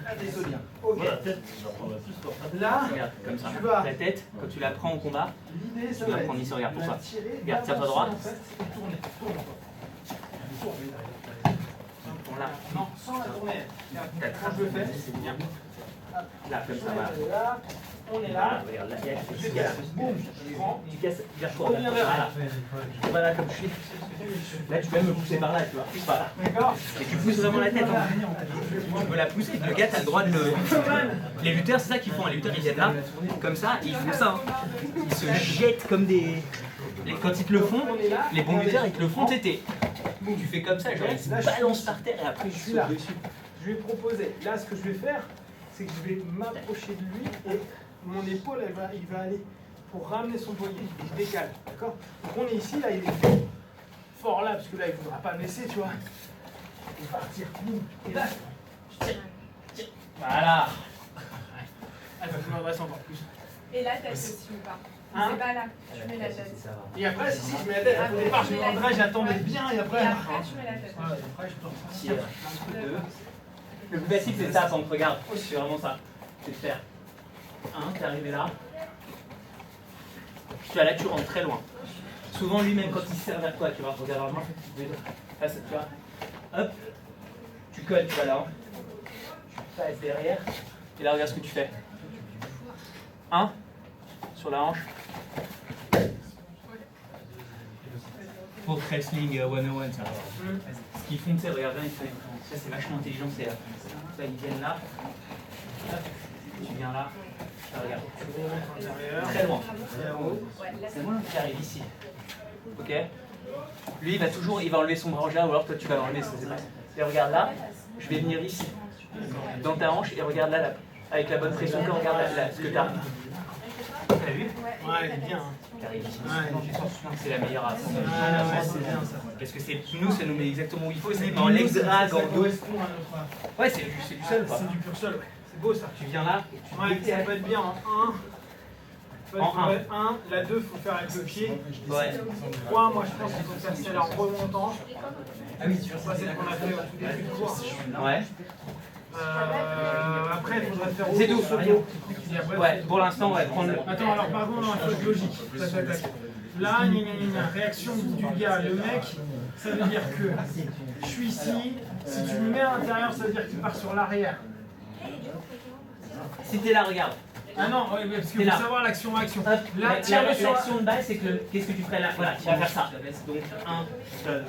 Là, t'es solide. Ok. la tête, j'apprendrai plus pour ça. Là, Regarde, comme ça. tu vas. La tête, quand tu la prends au combat, L'idée, ça tu vas va prendre être ici, regarde pour ça. tirer, Regarde, tiens-toi droit. en fait, et tourner. Tourne. Bon, là. Non, sans la tourner. Regarde, quand je le fais, c'est bien. Là, comme ça, voilà. Là, on est Là, là. regarde, là, Je casse. Boum, je prends. tu casses vers toi. Reviens vers Voilà. Voilà, comme je suis. Là, tu peux même me pousser par là, tu vois. Voilà. D'accord? Et tu pousses vraiment la tête. Hein. Tu peux la pousser. Le gars, t'as le droit de le. Les lutteurs, c'est ça qu'ils font. Les lutteurs, ils viennent là, comme ça, et ils font ça. Hein. Ils se jettent comme des. Quand ils te le font, les bons lutteurs, ils te le font téter. Tu fais comme ça, genre ils se balancent par terre et après Je ils suis sautent là. dessus. Je vais proposer. Là, ce que je vais faire, c'est que je vais m'approcher de lui et mon épaule, il va aller pour ramener son poignet. Je décale, d'accord? Donc on est ici, là, il est fort là, parce que là, il ne faudra pas me laisser, tu vois. Et partir. Boum. Et là, je tire. Voilà. Ah, je m'adresse encore plus. Et la tête aussi ou pas? Hein? C'est pas là, tu mets la tête. Et après, si je mets la tête, au départ, je me rendrais, j'attendais bien, et après. Et après, tu mets la tête. Voilà, après, je tourne. Tire. Deux. Le plus facile, c'est ça, Franck, regarde. C'est vraiment ça. C'est de faire. T'es arrivé là. Tu vois, là, tu rentres très loin. Souvent, lui-même, quand il se sert vers toi, tu vois, regarde vraiment. Là, tu vois. Hop. Tu colles, tu vois là. Tu passes derrière. Et là, regarde ce que tu fais. Sur la hanche. Pour wrestling 101, ça. Ce qu'ils font, tu sais, regarde bien, ils font. Ça, c'est vachement intelligent, c'est. Ça, ils viennent là. Hop. Tu viens là. Ça, regarde. Très loin. C'est moi qui arrive ici. Ok. Lui, il va enlever son bras là, ou alors toi, tu vas l'enlever, ça c'est pas. Et regarde là, je vais venir ici, dans ta hanche, et regarde là, avec la bonne pression, quand regarde là, ce que t'as. T'as vu? Ouais, elle est bien. C'est la meilleure action. Ouais, c'est bien ça. Parce que nous, ça nous met exactement où il faut, c'est dans l'ex-drag en dos. Ouais, c'est du sol, quoi. C'est du pur sol, ouais. C'est beau ça. Tu viens là, et tu Ouais, ça peut être bien en 1. En un. 1, la 2, il faut faire avec le pied. Ouais. 3, moi je pense qu'il faut faire celle en remontant. Ah oui, ça c'est ce qu'on a fait au tout début de cours. Ouais. Après, il faudrait faire C'est tout. Et après, Ouais, pour l'instant, on va prendre le. Attends, alors pardon, non, il faut être logique. Tac, tac, tac. Là, réaction du gars, le mec, ça veut dire que je suis ici, si tu me mets à l'intérieur, ça veut dire que tu pars sur l'arrière. Si t'es là, regarde. Ah non, ouais, parce qu'il T'es faut là. savoir l'action. Là, L'action de base, c'est que qu'est-ce que tu ferais là? Voilà, tu vas faire ça. Donc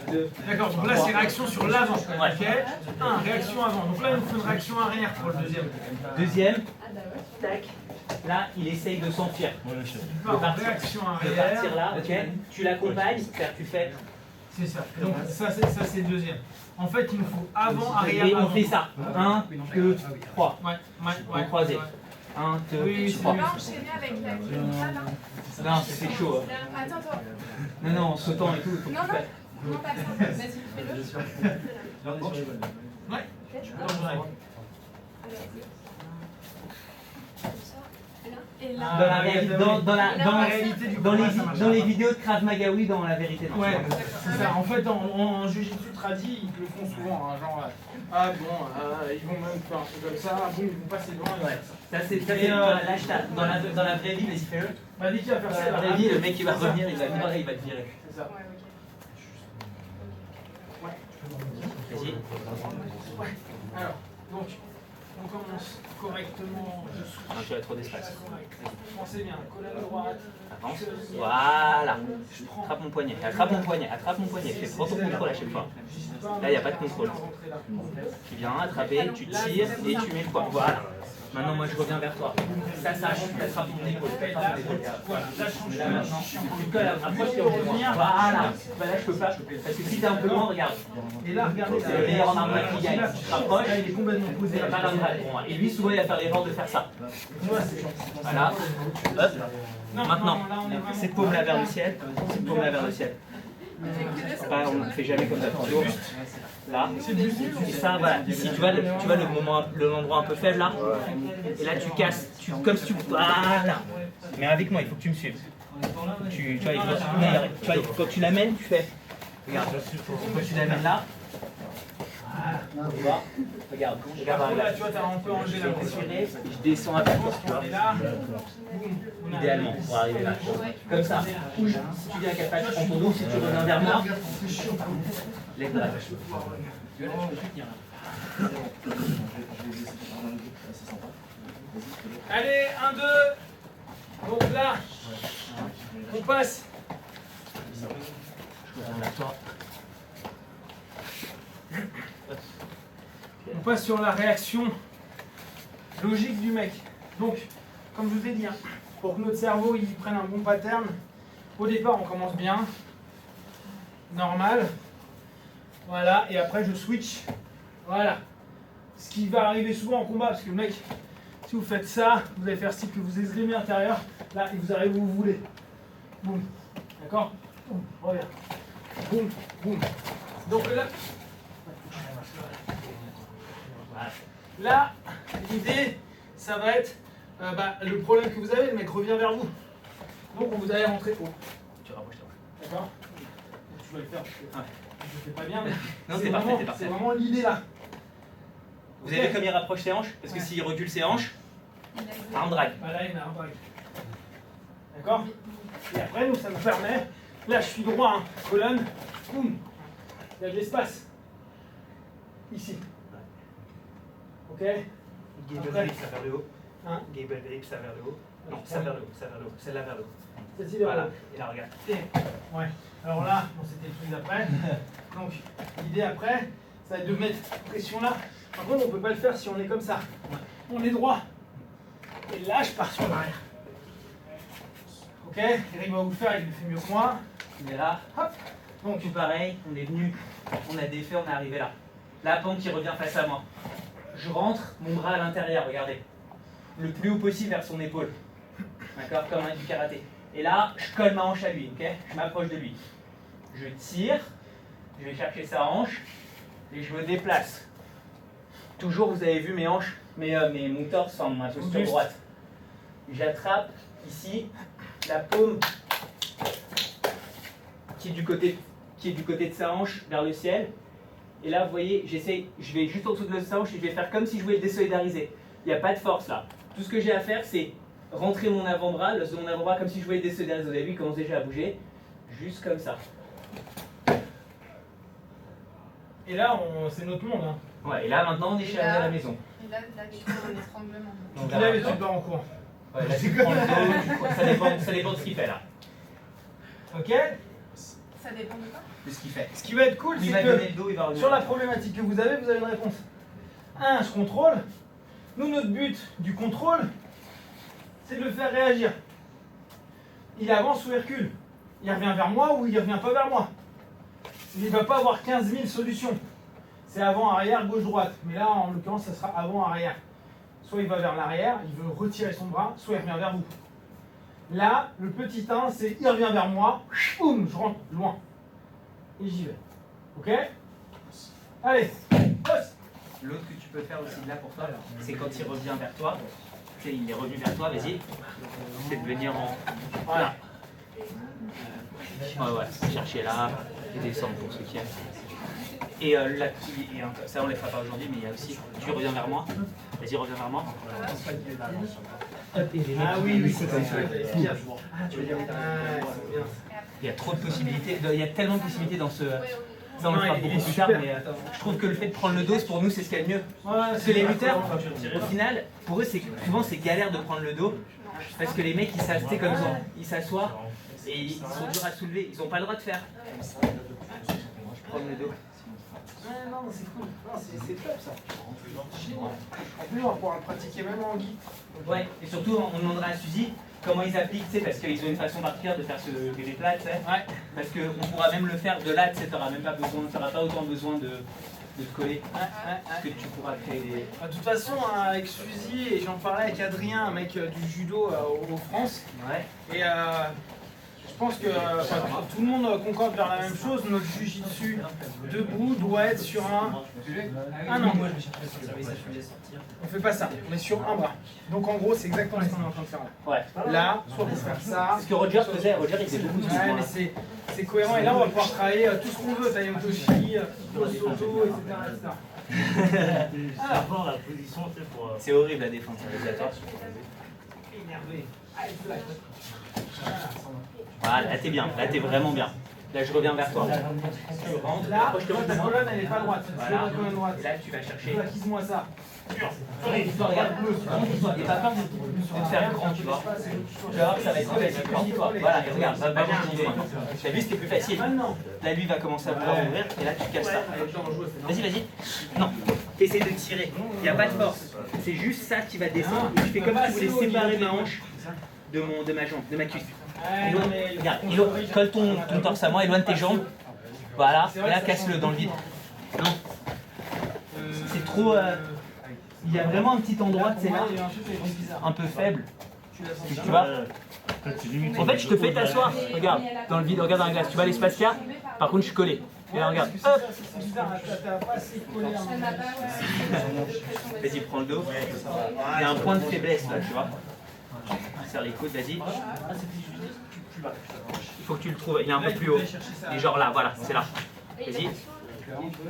1, 2. D'accord, donc là c'est réaction sur l'avant. Ouais. Ok. 1, réaction avant. Donc là il nous faut une réaction arrière pour le deuxième. Deuxième, tac. Là, il essaye de s'enfuir. Tu pars en réaction De arrière. partir là, ok. Tu l'accompagnes, c'est-à-dire tu fais. C'est ça. Donc ça c'est le deuxième. En fait il nous faut avant, arrière, Et on avant. fait ça. 1, 2, 3. Ouais, ouais, En ouais. croisé. 1, 2, Oui, Tu peux 3. pas enchaîner avec la là, là. Non, c'est chaud. Hein. Attends, toi. Non, en sautant et tout, il faut que Non, tu non. fasses. Non, pas ça. Vas-y, fais-le. Ouais. Ok, tu peux. Donc, j'arrive. Comme ça. Et là. Et Ah, là. Dans la réalité, réalité, du coup, dans ouais, ça marche les pas. vidéos de Krav Maga, oui, dans la vérité, non. Ouais, c'est ça. En fait, en Jiu-Jitsu tradi, ils le font souvent. Hein, genre, ah bon, ils vont même faire un truc comme ça, boum, ils vont passer devant. Ouais. Ça, c'est Et, là, dans la vraie vie, vas-y, fais-le. Bah, dès qu'il va faire Dans ça, la là, vraie vie, le mec, il va c'est ça. revenir, il va te virer. C'est ça. Ouais, ok. Vas-y. Alors, donc, on commence correctement. Je suis Non, tu as trop d'espace. Pensez bien, colonne droite. Avance. Voilà. Je prends. Attrape mon poignet. Attrape mon poignet. Attrape mon poignet. Prends ton contrôle à chaque fois. Là, il n'y a pas de contrôle. Tu viens attraper, tu tires et tu mets le poids. Voilà. Maintenant, moi, je reviens vers toi. Ça, tu attrapes mon épaule. Voilà, là, je Là, maintenant, tu colles, approche-toi au moi. Voilà. Bah, là, je peux pas. Parce que si t'es un peu loin, regarde. Et là, regardez, C'est le meilleur en arme qui gagne. Tu te rapproches, là, il est complètement posé. il va pas l'arme pour moi. Et lui, souvent, il va faire l'erreur de faire ça. Moi, c'est Voilà. Hop. Maintenant, cette paume-là vers le ciel. Cette paume-là vers le ciel. Pas, on ne fait jamais comme ça. Juste là. Et ça, voilà. Ici, tu vois l'endroit un peu faible là. Et là, tu casses. Comme si tu. Voilà. Mais avec moi, il faut que tu me suives. Tu vois, il faut que tu l'amènes, tu fais. Regarde. Quand tu l'amènes là. Voilà. Tu vois. Regarde. Regarde là, tu vois, t'as un peu enlevé la pression. Je descends à ta force, tu vois. Et là, Idéalement, pour arriver là. Comme ça. Bouge. Si tu viens à 4 pattes, je prends ton dos. Si tu reviens vers moi, lève-la. allez, 1, 2. Donc là, on passe. On passe sur la réaction logique du mec. Donc, comme je vous ai dit, hein, pour que notre cerveau il prenne un bon pattern, au départ on commence bien, normal, voilà, et après je switch, voilà. Ce qui va arriver souvent en combat, parce que le mec, si vous faites ça, vous allez faire style que vous esgrimez à l'intérieur, là, et vous arrivez où vous voulez. Boum, d'accord? Boum, reviens. Boum, boum. Donc là, là, l'idée, ça va être le problème que vous avez, le mec revient vers vous. Donc vous allez rentrer haut. Tu rapproches toi. D'accord? Je dois le faire parce que je ne fais pas bien, mais Non, c'est parfait, c'est parfait. c'est vraiment l'idée là. Vous avez vu comme il rapproche ses hanches? Parce que s'il recule ses hanches, arm drag. Bah là, il y en a un break. D'accord? Et après, nous, ça nous permet. Là, je suis droit, hein, colonne, boum. Il y a de l'espace. Ici. Ok? Gable Après. grip, ça vers le haut. Hein? Gable grip, ça vers le haut. Non, ça vers le haut, ça vers le haut. Celle-là vers le haut. Celle-ci vers le Voilà. haut. Et là, regarde. Ouais. Alors là, bon, c'était le truc d'après. Donc, l'idée après, ça va être de mettre pression là. Par contre, on ne peut pas le faire si on est comme ça. On est droit. Et là, je pars sur l'arrière. Ok? Eric va vous le faire, il le fait mieux que moi. On est là. Hop. Donc, tout pareil, on est venu, on a défait, on est arrivé là. La pente qui revient face à moi. Je rentre, mon bras à l'intérieur, regardez. Le plus haut possible vers son épaule. D'accord? Comme un du karaté. Et là, je colle ma hanche à lui, ok? Je m'approche de lui. Je tire, je vais chercher sa hanche et je me déplace. Toujours, vous avez vu mes hanches, mon torse en ma posture Juste. droite. J'attrape ici la paume qui est du côté de sa hanche vers le ciel. Et là, vous voyez, je vais juste en dessous de sa hanche et je vais faire comme si je voulais le désolidariser. Il n'y a pas de force là. Tout ce que j'ai à faire, c'est rentrer mon avant-bras, l'os de mon avant-bras, comme si je voulais le désolidariser. Vous avez vu, il commence déjà à bouger. Juste comme ça. Et là, c'est notre monde. Hein. Ouais, et là, maintenant, on est chez à la maison. Et là, tu prends un étranglement. Donc, Tu lèves et tu pars en courant. ouais, là, tu prends le dos, ça dépend de ce qu'il fait là. Ok? Ça dépend de quoi? De ce qu'il fait. Ce qui va être cool, Il c'est va que donner le dos, il va revenir. sur la problématique que vous avez une réponse. 1, je contrôle. Nous, notre but du contrôle, c'est de le faire réagir. Il avance ou il recule. Il revient vers moi ou il ne revient pas vers moi. Il ne va pas avoir 15 000 solutions. C'est avant, arrière, gauche, droite. Mais là, en l'occurrence, ça sera avant, arrière. Soit il va vers l'arrière, il veut retirer son bras, soit il revient vers vous. Là, le petit 1, c'est il revient vers moi, boum, je rentre loin. Et j'y vais. Ok? Allez, pose. l'autre que tu peux faire aussi de là pour toi, c'est quand il revient vers toi. Tu sais, il est revenu vers toi, vas-y. C'est de venir en. Voilà. Ouais, ouais, chercher là et descendre pour ceux qui aiment. Et là, ça on ne les fera pas aujourd'hui, mais il y a aussi, tu reviens vers moi. Vas-y, reviens vers moi. Ah oui, oui, c'est comme ça. Ah, tu veux dire. Il y a trop de possibilités, il y a tellement de possibilités dans ce. Ça, on le Non, fera il beaucoup est plus tard, super. mais je trouve que le fait de prendre le dos, pour nous, c'est ce qu'il y a de mieux. Parce que les lutteurs, au final, pour eux, souvent c'est galère de prendre le dos. Parce que les mecs, ils s'assoient comme ça. Ils s'assoient et ils sont durs à soulever. Ils n'ont pas le droit de faire. Je prends le dos. Ouais, non, c'est cool. Non, c'est top ça. En plus, on va pouvoir le pratiquer même en guide. Ouais, et surtout, on demandera à Suzy comment ils appliquent, tu sais, parce qu'ils ont une façon particulière de faire ce bébé plat, tu sais. Ouais. Parce qu'on pourra même le faire de là, tu sais, t'auras même pas besoin, t'auras pas autant besoin de te coller. Parce que tu pourras créer des. De toute façon, hein, avec Suzy, et j'en parlais avec Adrien, un mec du judo au France, Ouais. et je pense que tout le monde concorde vers la même chose. Notre jujitsu debout doit être sur un. Ah non, on fait pas ça, on est sur un bras. Donc en gros, c'est exactement ce qu'on est en train de faire là. Ouais. Là, soit pour faire ça. Ce que Roger faisait, Roger il faisait beaucoup de Ouais, mais c'est cohérent. Et là, on va pouvoir travailler tout ce qu'on veut. Taïotoshi, Soto, etc. D'abord, la position, c'est pour. C'est horrible la défense, réalisateur. Énervé. Voilà, là t'es bien, là t'es vraiment bien. Là je reviens vers toi. Tu rentres, Là, approche-toi ta de moi. colonne, elle est pas droite. Voilà. Ta colonne droite. Et là tu vas chercher. Acquise-moi ça. Regarde, il n'y a pas peur de te faire grand, tu vois. Tu vas voir que ça va être plus facile pour toi. Voilà, et regarde, va continuer. Tu as vu, c'était plus facile. Là, lui va commencer à vouloir ouvrir, et là, tu casses ça. Vas-y, vas-y. Non, t'essaies de tirer. Il n'y a pas de force. C'est juste ça qui va descendre. Tu fais comme si tu voulais séparer ma hanche de ma jambe, de ma cuisse. Regarde, colle ton torse à moi, éloigne tes jambes. Voilà, et là, casse-le dans le vide. Non. C'est trop. Il y a vraiment un petit endroit, tu sais, là, un peu faible. Tu vois. En fait, je te fais t'asseoir. Regarde, dans le vide, regarde dans la glace. Tu vois l'espace qu'il y a. Par contre, je suis collé. Et là, regarde. Hop. Vas-y, prends le dos. Il y a un point de faiblesse là, tu vois. Serre les coudes, vas-y. Il faut que tu le trouves. Il est un peu plus haut. Et genre là, voilà, c'est là. Vas-y.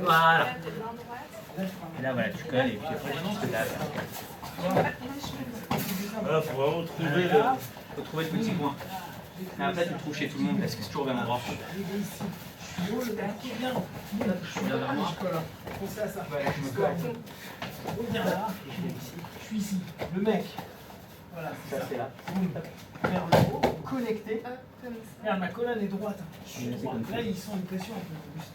Voilà. Et là, voilà, tu colles et puis après, tu juste là. Voilà, faut vraiment trouver le. Faut trouver le petit coin. Mais après, tu le trouves chez tout le monde parce que c'est toujours au même endroit. Je suis ici. Le mec. Voilà, Ça, c'est là. vers le haut, connecté. Comme ça. Regarde, ma colonne est droite. Là, ils sont une pression un peu juste.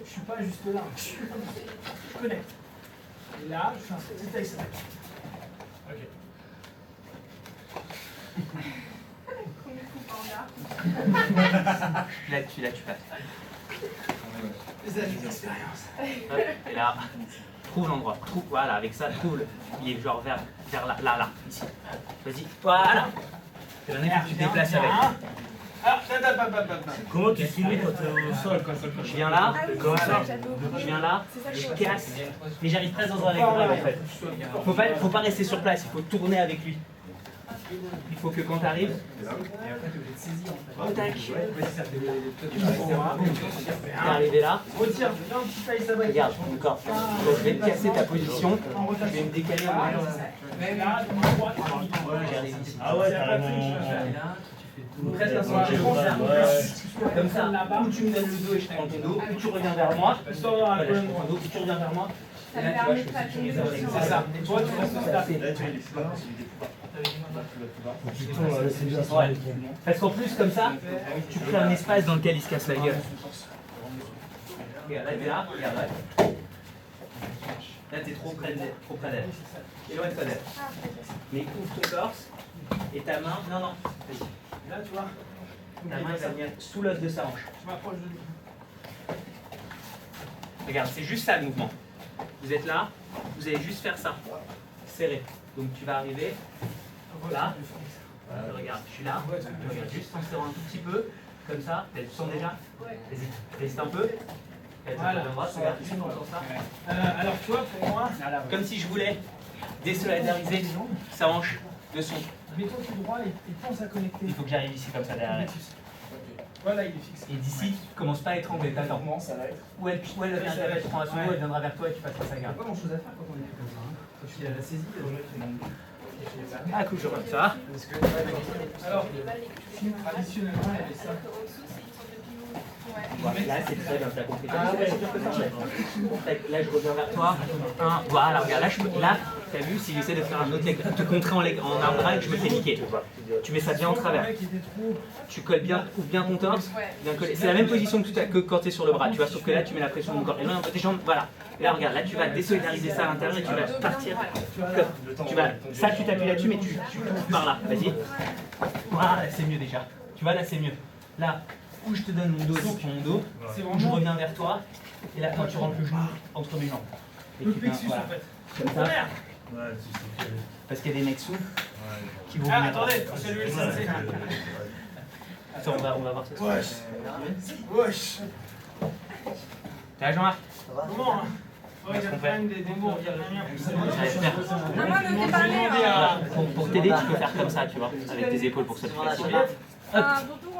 Je suis pas juste là. Je connecte. Et là, je fais un petit taille side. Ok. Là, tu passes. Les années d'expérience. Hop, et là, trouve l'endroit. Voilà, avec ça, trouve-le. Il est genre vers là, ici. Vas-y, voilà. Et maintenant, il faut que tu te déplaces avec. Alors, Comment tu finis quand t'es au sol? Je viens là, Comme ça. je viens là, je casse, mais j'arrive très dans un rectangle en fait. Faut pas rester sur place, il faut tourner avec lui. Il faut que quand tu arrives, tac, t'es arrivé là, retire, fais un petit taille sabbat. regarde ton corps. Donc, je vais te casser ta position, je vais me décaler en même temps. J'arrive ici. Ah ouais, carrément. Presque un centimètre comme ça, ou tu me donnes le dos et je prends ton dos, ou tu reviens vers moi, voilà, je prends ton dos, ou tu reviens vers moi, et là tu vois, je peux sécuriser avec ça. C'est ça. Et toi, tu restes là. Ouais. Parce qu'en plus, comme ça, tu crées un espace dans lequel il se casse la gueule. Regarde, là, là, regarde, là. Là, t'es trop près d'elle. Éloigne-toi d'elle. Mais ouvre ton torse et ta main. Non, non, vas-y. Là, tu vois. Ta main va venir sous l'os de sa hanche. Je m'approche de lui. Regarde, c'est juste ça le mouvement. Vous êtes là, vous allez juste faire ça. Serré. Donc tu vas arriver là. Regarde, je suis là. Regarde, juste en serrant un tout petit peu. Comme ça. Tu sens déjà? Vas-y, reste un peu. Voilà. Alors tu vois, pour moi, Comme si je voulais désolidariser sa hanche de son. mets-toi tout droit et pense à connecter. Il faut que j'arrive ici comme ça derrière. Voilà, il est fixe. Et d'ici, tu commences pas à étrangler, t'attends. Non, ça va être. Ou elle vient, tu prends un son, elle viendra vers toi et tu passeras sa garde. Pas grand chose à faire quand on est comme ça. Quand il a la saisie. Ah, cool, ça va? Alors, traditionnellement, il y avait ça. Là, c'est très bien, t'as compris. Là, je reviens vers toi. Voilà, regarde, là, t'as vu, si j'essaie de faire un autre leg, te contrer en arm drag, je me fais niquer. Tu mets ça bien en travers. Tu colles bien, ouvre bien ton torse, bien collé. C'est la même position que quand tu es sur le bras, tu vois, sauf que là, tu mets la pression de mon corps. Et là, un peu tes jambes, voilà. Et là, regarde, là, tu vas désolidariser ça à l'intérieur et tu vas partir. Ça, tu t'appuies là-dessus, mais tu t'ouvres par là. Vas-y. Voilà, c'est mieux déjà. Tu vois, là, c'est mieux. Là, où je te donne mon dos, tu prends mon dos, je reviens vers toi, et là quand tu rentres le genou entre mes jambes. Et Le tu viens, plexus voilà, en fait. comme ça, Ouais, tu sais que. parce qu'il y a des mecs sous qui vont Ah, venir. attendez, c'est lui le sensei. Attends, on va voir ça. Wesh. T'es là, Jean-Marc? Comment hein? Ouais, il y a quand même des mots, il y a rien pour ça. Ça va être faire. Maman, ne t'ai parlé. Voilà, pour t'aider, tu peux faire comme ça, tu vois, avec tes épaules pour que ça te fasse. Ah, doudou.